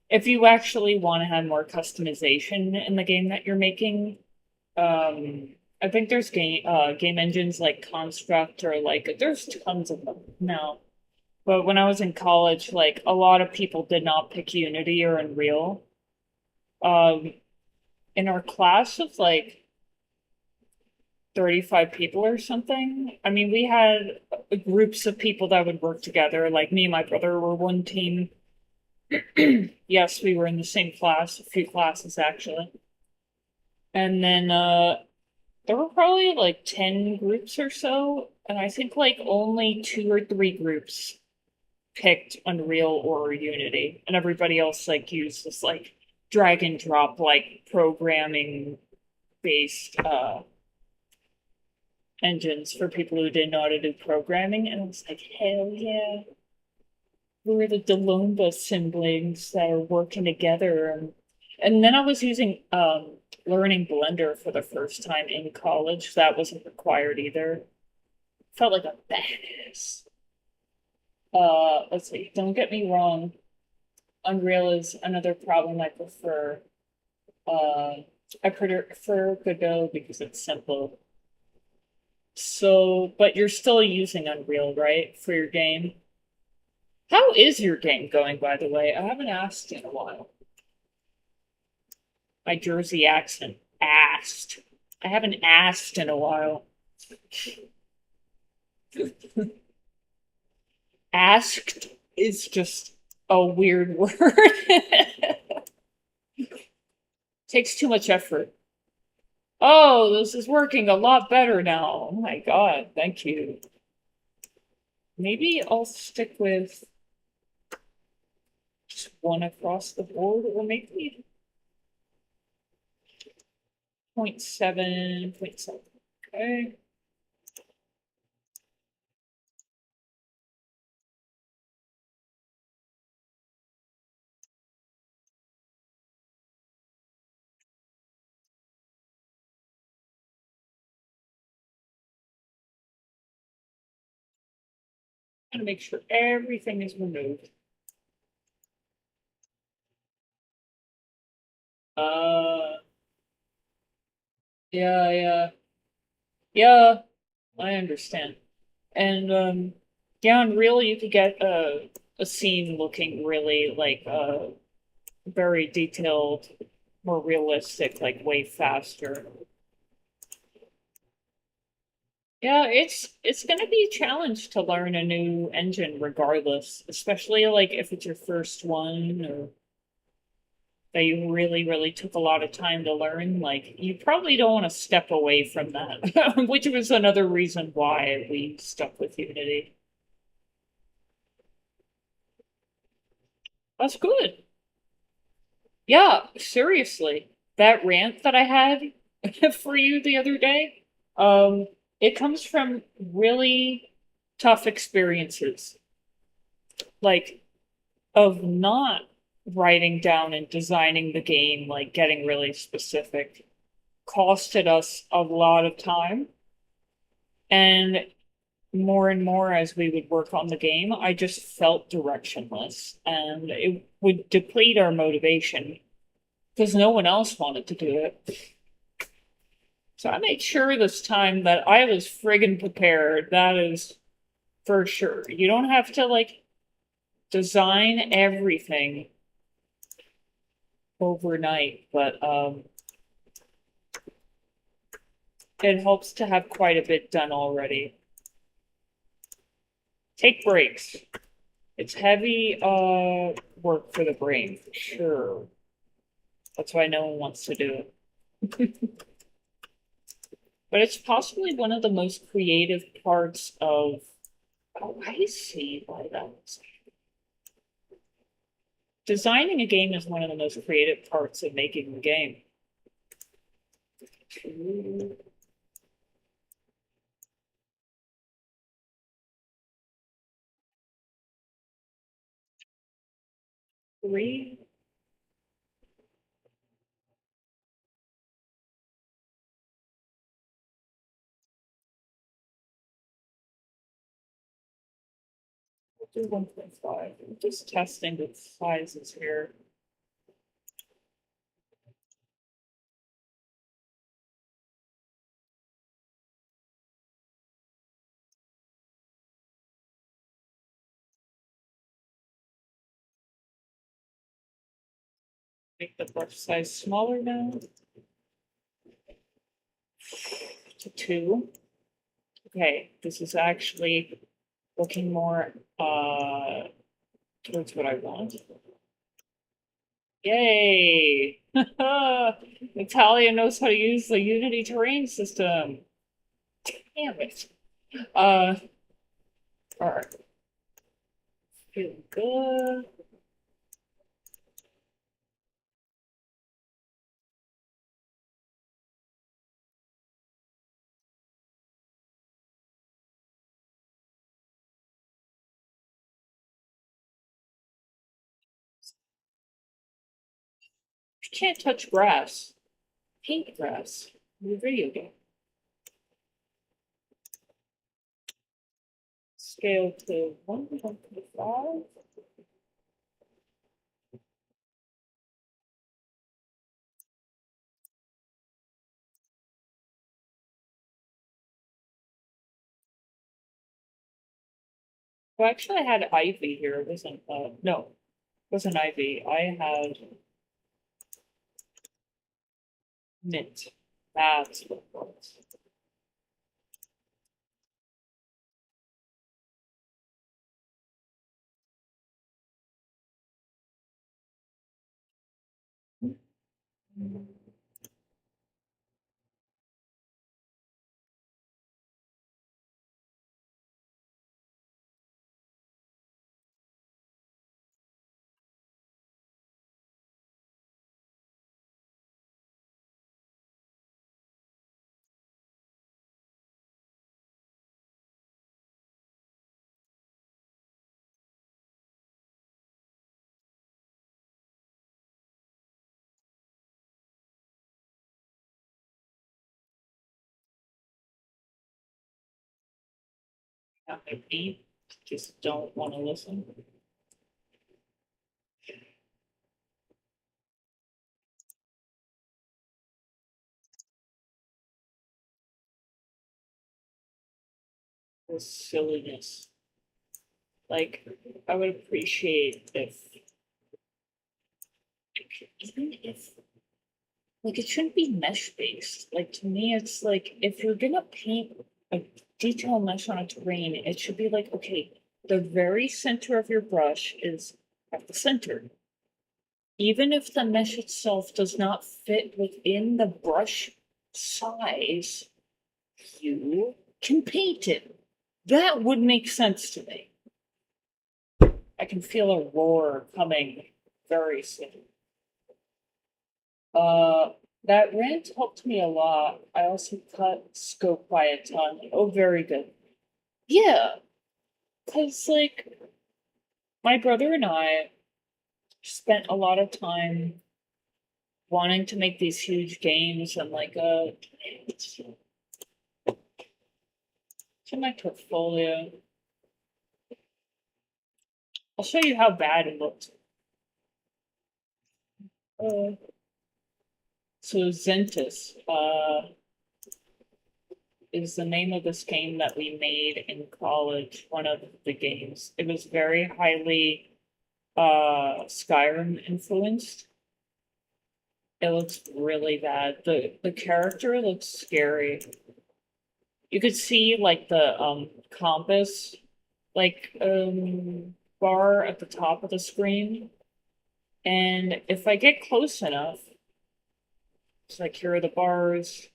If you actually want to have more customization in the game that you're making, I think there's game engines like Construct or like there's tons of them now. But when I was in college, like a lot of people did not pick Unity or Unreal. Um, in our class of like 35 people or something. I mean, we had groups of people that would work together. Like me and my brother were one team. Yes, we were in the same class, a few classes actually. And then there were probably like 10 groups or so, and I think like only 2 or 3 groups picked Unreal or Unity, and everybody else like used this like drag and drop like programming based engines for people who didn't know how to do programming, and I was like, hell yeah. We're the Delumba siblings that are working together. And then I was using learning Blender for the first time in college. That wasn't required either. Felt like a badass. Let's see, don't get me wrong. Unreal is another problem I prefer. I prefer Godot because it's simple. So, but you're still using Unreal, right, for your game? How is your game going, by the way? I haven't asked in a while. My Jersey accent. Asked. I haven't asked in a while. Asked is just a weird word. Takes too much effort. Oh, this is working a lot better now. Oh my god, thank you. Maybe I'll stick with just one across the board, or maybe 0.7, 0.7. Okay. I'm gonna make sure everything is removed. Uh, yeah, yeah. Yeah, I understand. And yeah, and really you could get a scene looking really like very detailed, more realistic, like way faster. Yeah, it's gonna be a challenge to learn a new engine regardless, especially like if it's your first one or that you really, really took a lot of time to learn, like, you probably don't want to step away from that, which was another reason why we stuck with Unity. That's good. Yeah, seriously. That rant that I had for you the other day, um, it comes from really tough experiences. Like, of not writing down and designing the game, like getting really specific, costed us a lot of time. And more as we would work on the game, I just felt directionless and it would deplete our motivation because no one else wanted to do it. So I made sure this time that I was friggin' prepared. That is for sure. You don't have to like design everything overnight, but it helps to have quite a bit done already. Take breaks. It's heavy work for the brain, for sure. That's why no one wants to do it. But it's possibly one of the most creative parts of. Oh, I see why that's. Designing a game is one of the most creative parts of making the game. 2, 3. We'll do 1.5. I'm just testing the sizes here. Make the brush size smaller now to 2. Okay, this is actually looking more towards what I want. Yay! Natalia knows how to use the Unity terrain system. Damn it. Alright. Feeling good. You can't touch grass. Paint grass. In the video game. Scale to 1.5. Well, actually, I had Ivy here. It wasn't, no, it wasn't Ivy. I had Mint. That's what it was. Not my feet. Just don't want to listen. This silliness. Like, I would appreciate if, even if, like, it shouldn't be mesh based. Like, to me, it's like, if you're gonna paint a detail mesh on a terrain, it should be like, okay, the very center of your brush is at the center. even if the mesh itself does not fit within the brush size, you can paint it. That would make sense to me. I can feel a roar coming very soon. That rant helped me a lot. I also cut scope by a ton. Oh, very good. Yeah, because, like, my brother and I spent a lot of time wanting to make these huge games, and, like, it's in my portfolio. I'll show you how bad it looked. So Zentis, is the name of this game that we made in college, one of the games. It was very highly Skyrim influenced. It looks really bad. The character looks scary. You could see like the compass like bar at the top of the screen. And if I get close enough, it's like here are the bars.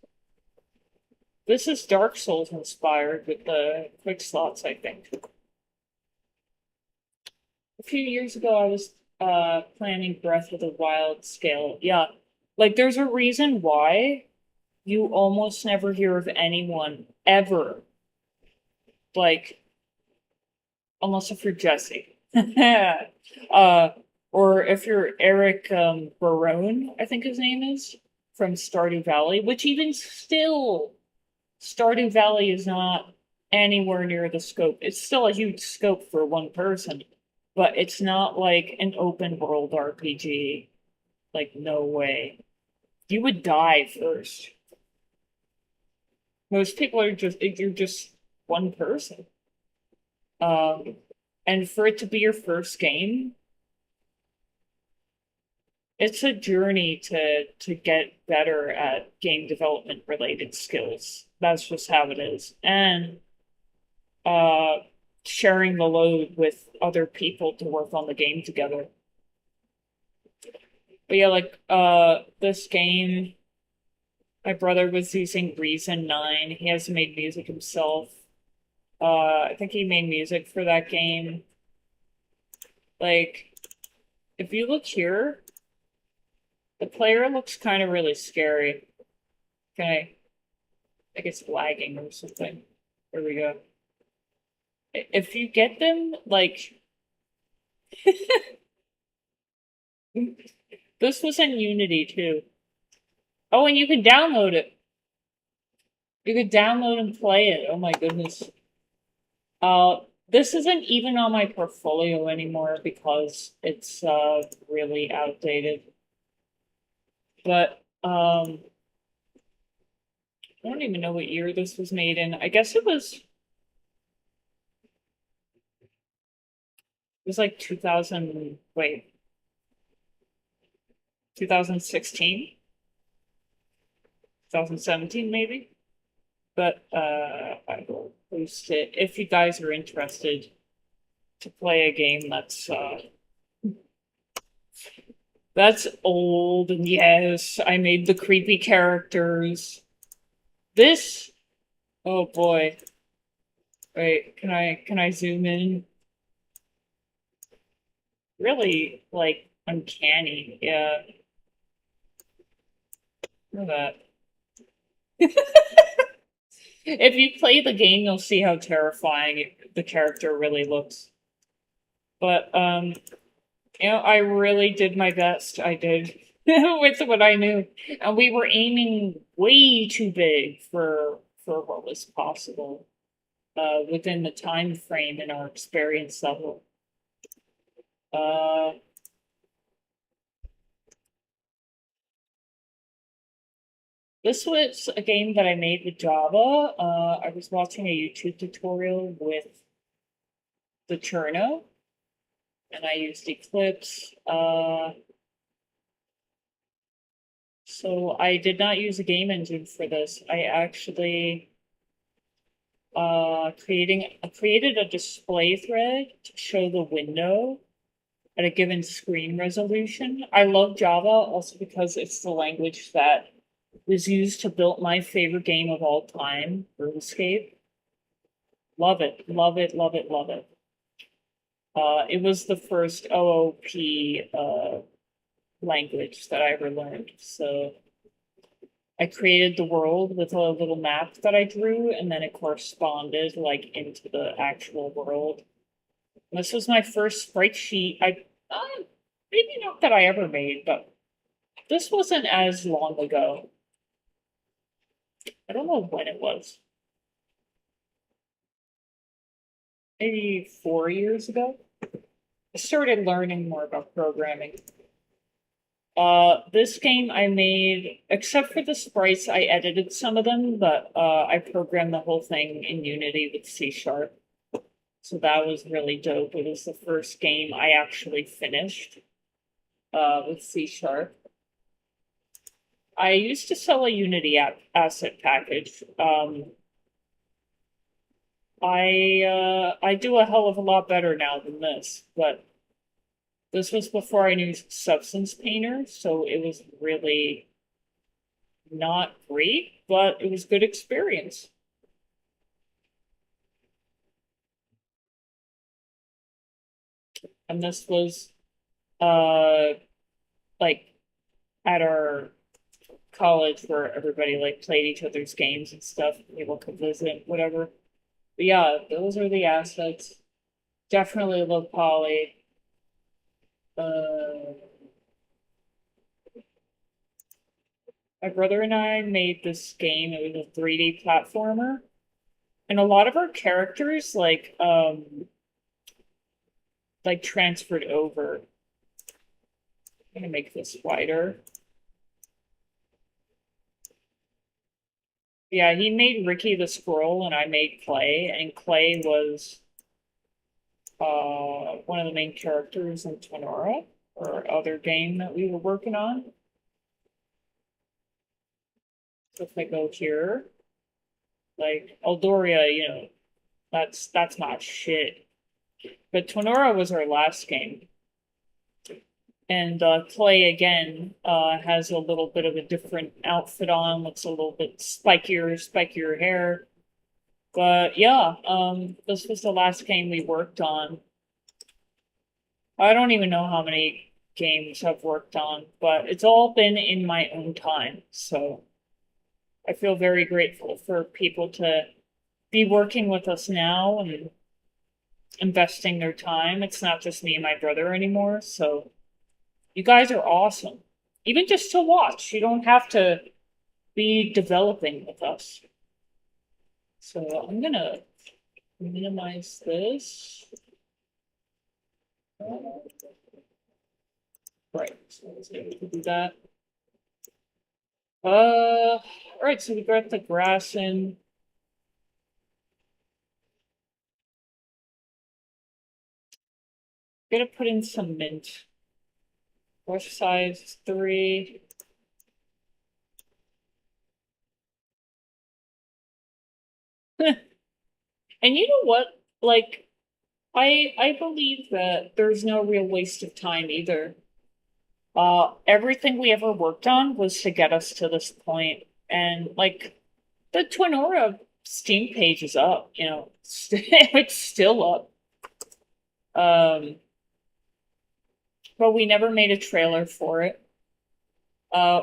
This is Dark Souls inspired with the quick slots, I think. A few years ago, I was planning Breath of the Wild scale. Yeah, like there's a reason why you almost never hear of anyone ever. Like, unless if you're Jesse. Or if you're Eric Barone, I think his name is, from Stardew Valley, which even still, Stardew Valley is not anywhere near the scope. It's still a huge scope for one person, but it's not like an open world RPG. Like, no way. You would die first. Most people are just, you're just one person. And for it to be your first game, it's a journey to get better at game development related skills. That's just how it is. And sharing the load with other people to work on the game together. But yeah, like this game, my brother was using Reason 9. He hasn't made music himself. I think he made music for that game. Like, if you look here, the player looks kind of really scary. Okay, I guess lagging or something. There we go. If you get them, like, this was in Unity too. Oh, and you can download it. You could download and play it. Oh my goodness. This isn't even on my portfolio anymore because it's really outdated. But I don't even know what year this was made in. I guess it was like 2000, wait, 2016? 2017 maybe? But I will post it if you guys are interested to play a game that's old, and yes, I made the creepy characters. This, oh boy. Wait, can I zoom in? Really, like, uncanny, yeah. Look at that. If you play the game, you'll see how terrifying the character really looks. But, you know, I really did my best. I did. With what I knew. And we were aiming way too big for what was possible within the time frame in our experience level. This was a game that I made with Java. I was watching a YouTube tutorial with the Cherno, and I used Eclipse. So I did not use a game engine for this. I actually created a display thread to show the window at a given screen resolution. I love Java also because it's the language that was used to build my favorite game of all time, RuneScape. Love it, love it, love it, love it. It was the first OOP language that I ever learned. So I created the world with a little map that I drew, and then it corresponded like into the actual world. And this was my first sprite sheet. Maybe not that I ever made, but this wasn't as long ago. I don't know when it was. Maybe 4 years ago. I started learning more about programming. This game I made, except for the sprites, I edited some of them, but I programmed the whole thing in Unity with C#. So that was really dope. It was the first game I actually finished with C#. I used to sell a Unity asset package. I do a hell of a lot better now than this, but this was before I knew Substance Painter, so it was really not great, but it was good experience. And this was like at our college where everybody like played each other's games and stuff. People could visit, whatever. But yeah, those are the assets. Definitely low poly. Uh, my brother and I made this game. It was a 3D platformer. And a lot of our characters like transferred over. I'm gonna make this wider. Yeah, he made Ricky the Squirrel and I made Clay, and Clay was one of the main characters in Tenora, or other game that we were working on. So if I go here, like Eldoria, that's not shit. But Tenora was our last game. And Clay again has a little bit of a different outfit on, looks a little bit spikier hair. But yeah, this was the last game we worked on. I don't even know how many games I've worked on, but it's all been in my own time. So I feel very grateful for people to be working with us now and investing their time. It's not just me and my brother anymore. So you guys are awesome. Even just to watch. You don't have to be developing with us. So I'm gonna minimize this. Right, so I was able to do that. All right, so we got the grass in. Gonna put in some mint. Brush size 3. And you know what? Like, I believe that there's no real waste of time either. Everything we ever worked on was to get us to this point, and like the Twinora Steam page is up, it's still up. But we never made a trailer for it.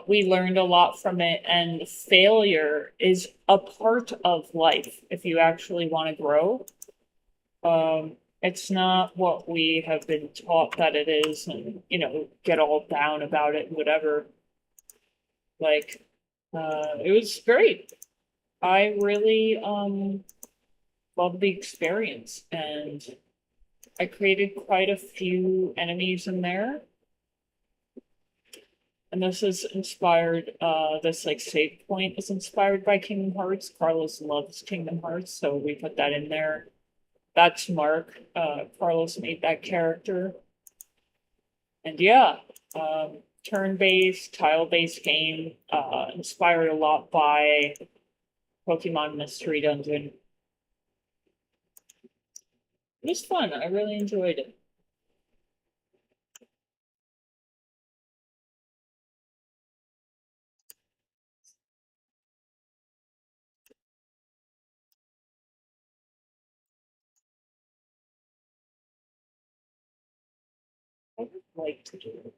We learned a lot from it, and failure is a part of life if you actually want to grow. It's not what we have been taught that it is, and get all down about it, whatever. Like, it was great. I really loved the experience, and I created quite a few enemies in there. And this is inspired, this like save point is inspired by Kingdom Hearts. Carlos loves Kingdom Hearts, so we put that in there. That's Mark. Carlos made that character. And yeah, turn-based, tile-based game, inspired a lot by Pokemon Mystery Dungeon. It was fun. I really enjoyed it. like to do.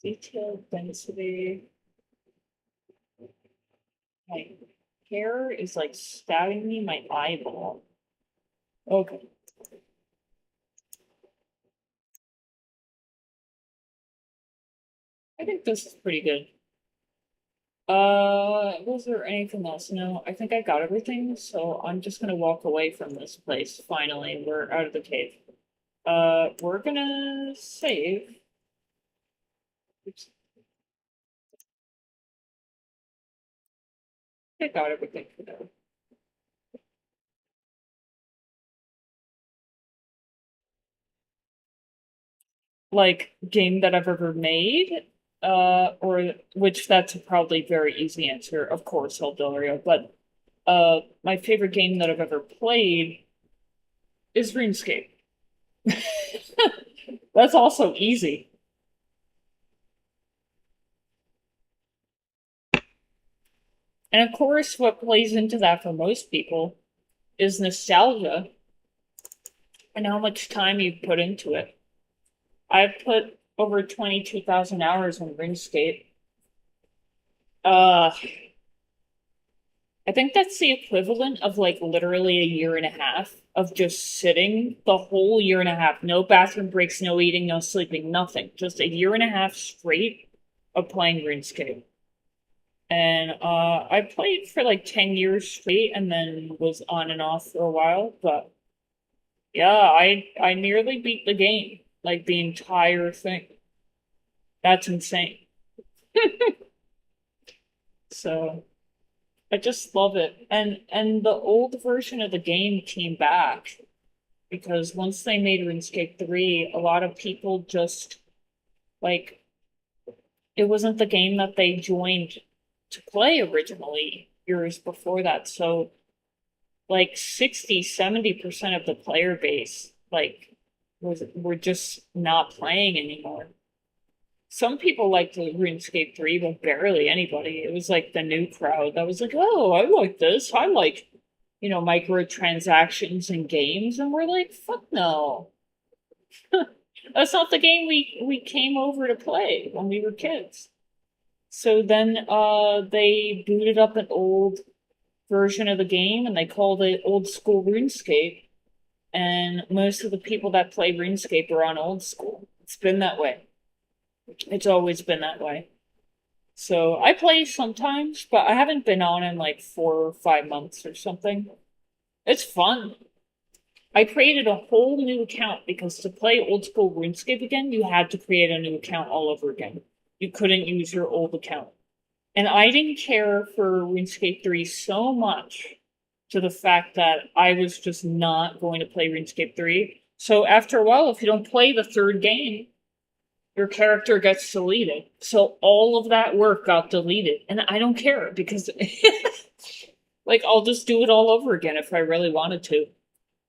Detail density. My hair is like stabbing me my eyeball. Okay. I think this is pretty good. Was there anything else? No, I think I got everything, so I'm just gonna walk away from this place. Finally, we're out of the cave. We're gonna save. Oops, I got everything for now. Like, game that I've ever made, or which that's a probably very easy answer, of course, Eldoria, but my favorite game that I've ever played is RuneScape. That's also easy. And of course, what plays into that for most people is nostalgia and how much time you've put into it. I've put over 22,000 hours in RuneScape. Uh, I think that's the equivalent of like literally a year and a half of just sitting the whole year and a half. No bathroom breaks, no eating, no sleeping, nothing. Just a year and a half straight of playing RuneScape. And I played for like 10 years straight and then was on and off for a while, but yeah, I nearly beat the game, like the entire thing. That's insane. So I just love it. And the old version of the game came back because once they made RuneScape 3, a lot of people just like it wasn't the game that they joined to play originally years before that. So like 60-70% of the player base like was were just not playing anymore. Some people liked the RuneScape 3, but barely anybody. It was like the new crowd that was like, oh, I like this. I like, microtransactions and games. And we're like, fuck no. That's not the game we came over to play when we were kids. So then they booted up an old version of the game and they called it old school RuneScape. And most of the people that play RuneScape are on old school. It's been that way. It's always been that way. So I play sometimes, but I haven't been on in like 4 or 5 months or something. It's fun. I created a whole new account because to play old school RuneScape again, you had to create a new account all over again. You couldn't use your old account. And I didn't care for RuneScape 3 so much to the fact that I was just not going to play RuneScape 3. So after a while, if you don't play the third game, your character gets deleted. So all of that work got deleted. And I don't care because like I'll just do it all over again if I really wanted to.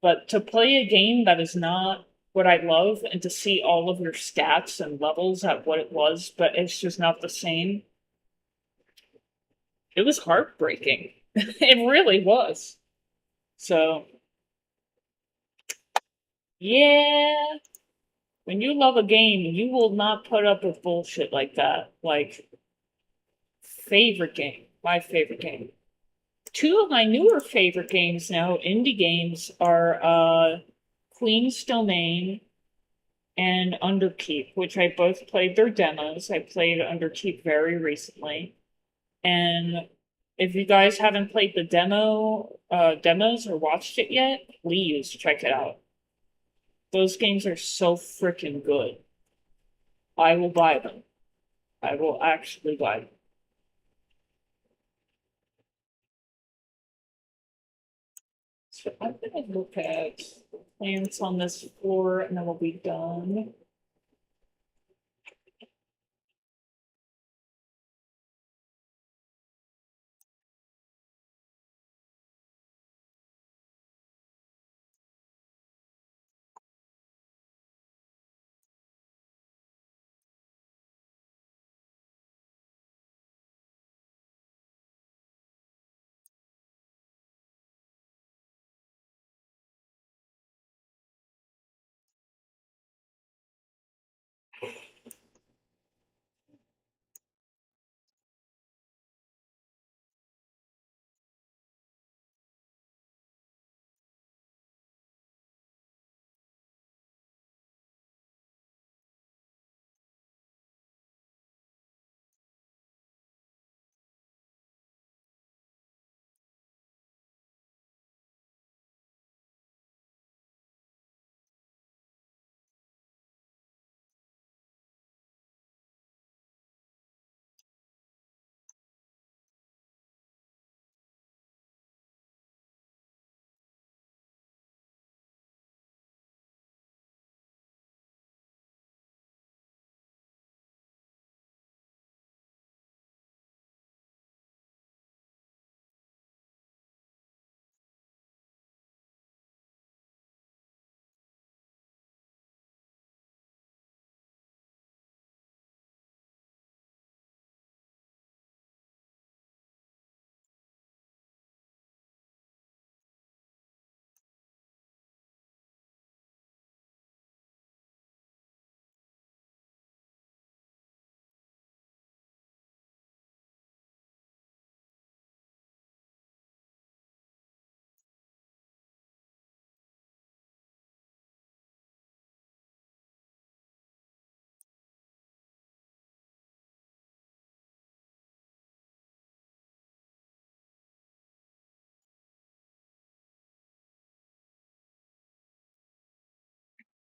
But to play a game that is not what I love and to see all of your stats and levels at what it was, but it's just not the same. It was heartbreaking. It really was. So, yeah. When you love a game, you will not put up with bullshit like that. Like, favorite game. My favorite game. Two of my newer favorite games now, indie games, are Queen's Domain and Underkeep, which I both played their demos. I played Underkeep very recently. And if you guys haven't played the demos or watched it yet, please check it out. Those games are so freaking good. I will buy them. I will actually buy them. So I'm gonna look at plants on this floor and then we'll be done.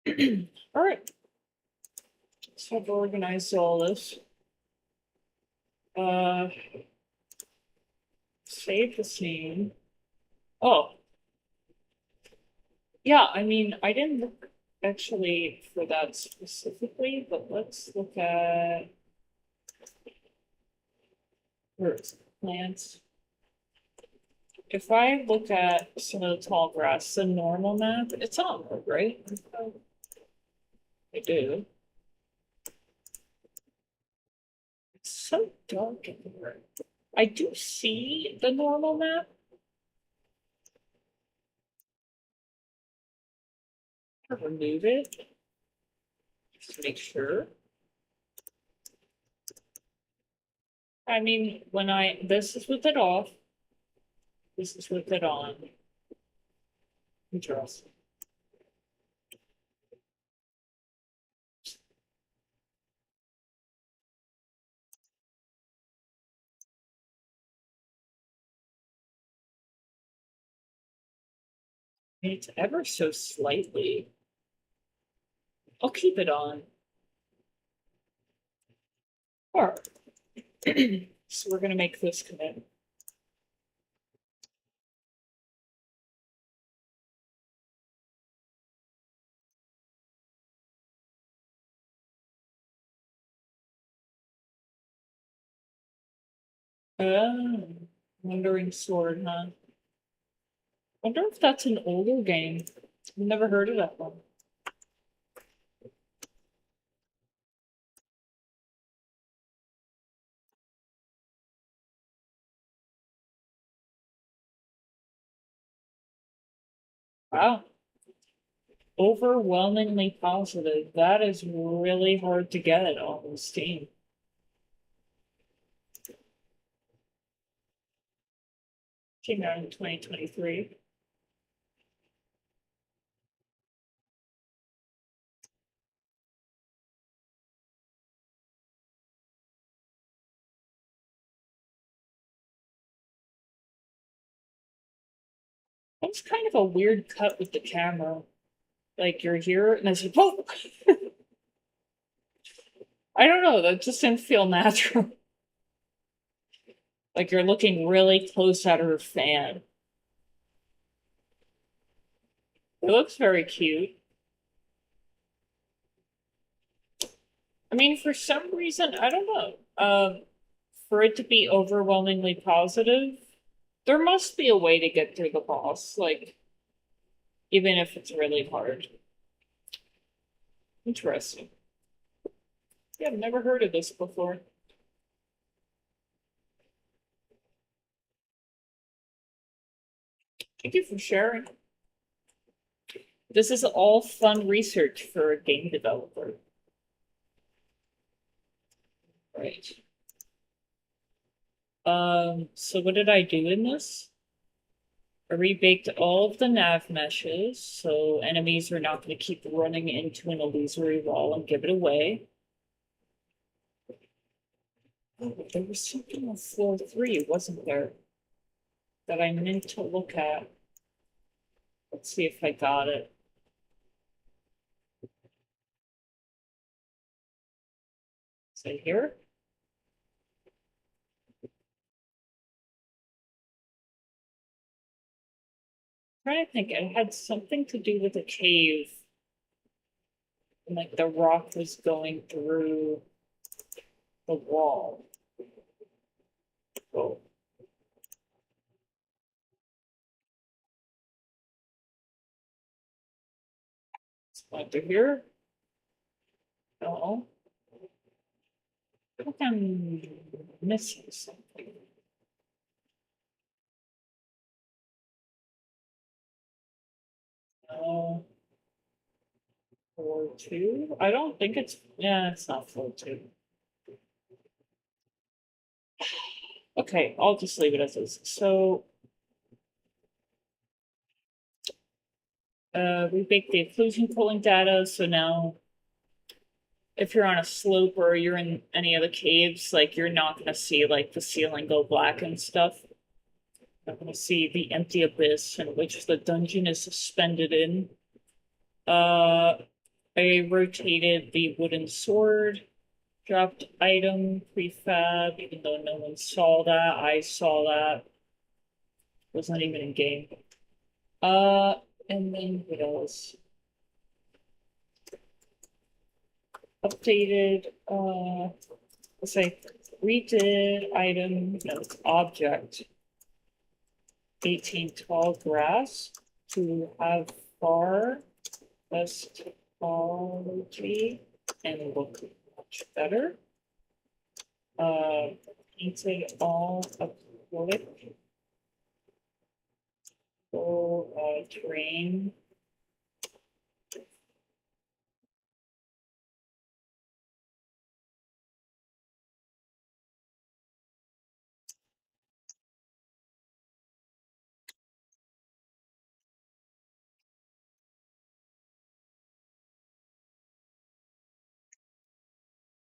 Alright. So I've organized all this. Save the scene. Oh. Yeah, I mean, I didn't look actually for that specifically, but let's look at where's plants. If I look at some of the tall grass, the normal map, it's on there, right? I do. It's so dark in here. I do see the normal map. I'll remove it. Just to make sure. I mean, this is with it off. This is with it on. Interesting. It's ever so slightly. I'll keep it on. Alright. So we're gonna make this commit. Oh, Wandering Sword, huh? Wonder if that's an older game. I've never heard of that one. Wow. Overwhelmingly positive. That is really hard to get on Steam. Came out in 2023. That's kind of a weird cut with the camera. Like you're here and it's like, whoa! I don't know, that just didn't feel natural. Like you're looking really close at her fan. It looks very cute. I mean, for some reason, I don't know. For it to be overwhelmingly positive, there must be a way to get through the boss, like, even if it's really hard. Interesting. Yeah, I've never heard of this before. Thank you for sharing. This is all fun research for a game developer. Right. So what did I do in this? I rebaked all of the nav meshes, so enemies are not going to keep running into an illusory wall and give it away. Oh, there was something on floor 3, wasn't there? That I meant to look at. Let's see if I got it. Is it here? I'm trying to think, it had something to do with a cave. And like the rock was going through the wall. Oh. It's under here? No. I think I'm missing something. No. Floor 2? I don't think it's, yeah, it's not floor 2. Okay, I'll just leave it as is. So, we baked the occlusion cooling data, so now if you're on a slope or you're in any of the caves, like you're not gonna see like the ceiling go black and stuff. You're not gonna see the empty abyss in which the dungeon is suspended in. I rotated the wooden sword, dropped item, prefab, even though no one saw that. I saw that. Was not even in game. And then what else? Updated, let's say, redid item, no, it's object, 18 tall grass to have far less quality and look much better. Painted all acrylic for terrain.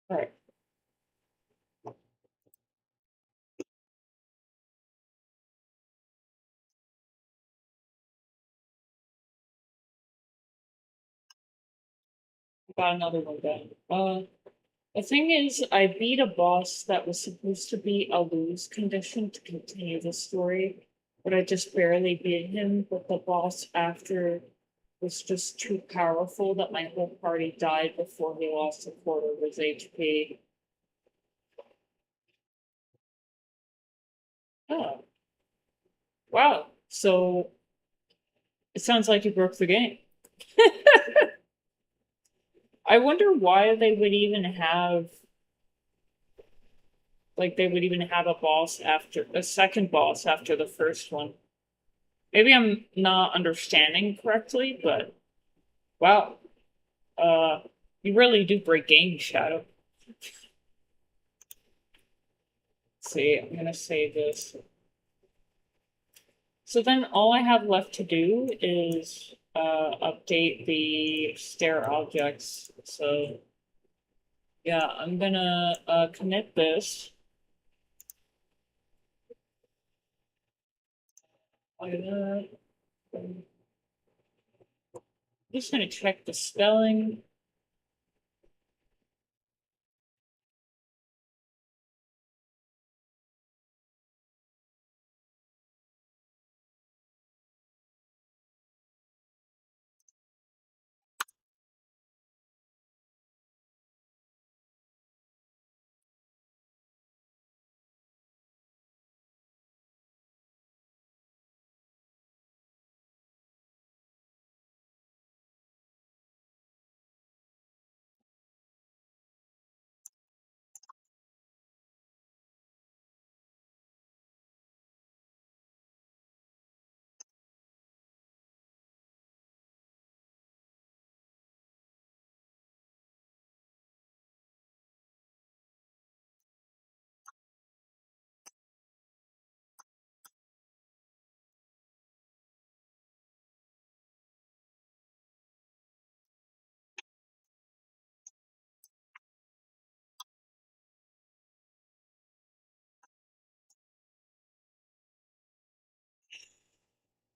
All right. Got another one done. The thing is, I beat a boss that was supposed to be a lose condition to continue the story, but I just barely beat him. But the boss after was just too powerful that my whole party died before he lost a quarter of his HP. Oh, wow. So it sounds like you broke the game. I wonder why they would even have they would even have a boss after a second boss after the first one. Maybe I'm not understanding correctly, but wow. You really do break games, Shadow. Let's see, I'm gonna save this. So then all I have left to do is update the stair objects. So yeah, I'm gonna commit this. I'm just gonna check the spelling.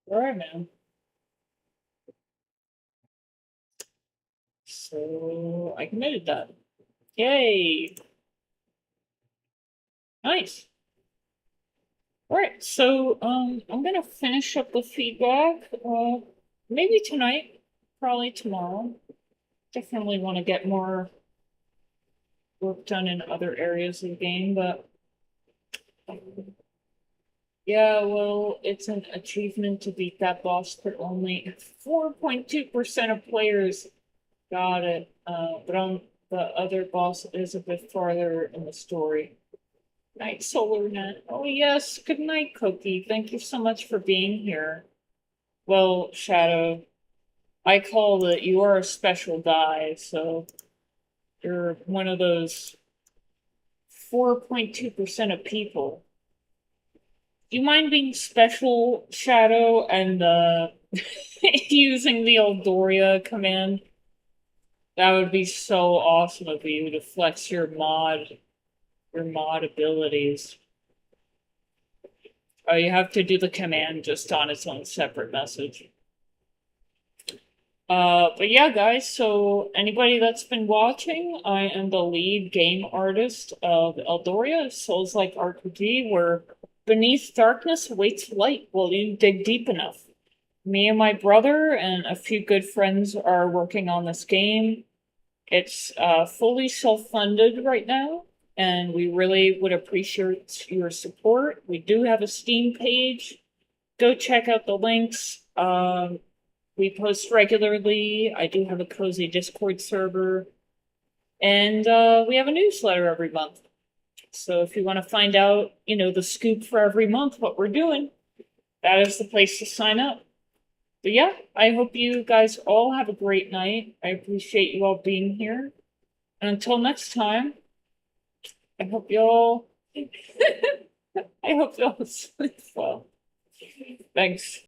Alright, man. So I committed that. Yay! Nice. Alright, so I'm gonna finish up the feedback. Maybe tonight, probably tomorrow. Definitely want to get more work done in other areas of the game, but yeah, well, it's an achievement to beat that boss, but only 4.2% of players got it. But on the other boss is a bit farther in the story. Night, Solar Net. Oh yes, good night, Cookie. Thank you so much for being here. Well, Shadow, I call that you are a special guy, so you're one of those 4.2% of people. Do you mind being special, Shadow, and using the Eldoria command? That would be so awesome of you to flex your mod abilities. Oh, you have to do the command just on its own separate message. But yeah, guys, so anybody that's been watching, I am the lead game artist of Eldoria, Souls-like RPG, where beneath darkness awaits light. Will you dig deep enough? Me and my brother and a few good friends are working on this game. It's fully self-funded right now, and we really would appreciate your support. We do have a Steam page. Go check out the links. We post regularly. I do have a cozy Discord server. And we have a newsletter every month. So if you want to find out, the scoop for every month, what we're doing, that is the place to sign up. But yeah, I hope you guys all have a great night. I appreciate you all being here. And until next time, I hope y'all I hope y'all sleep well. Thanks.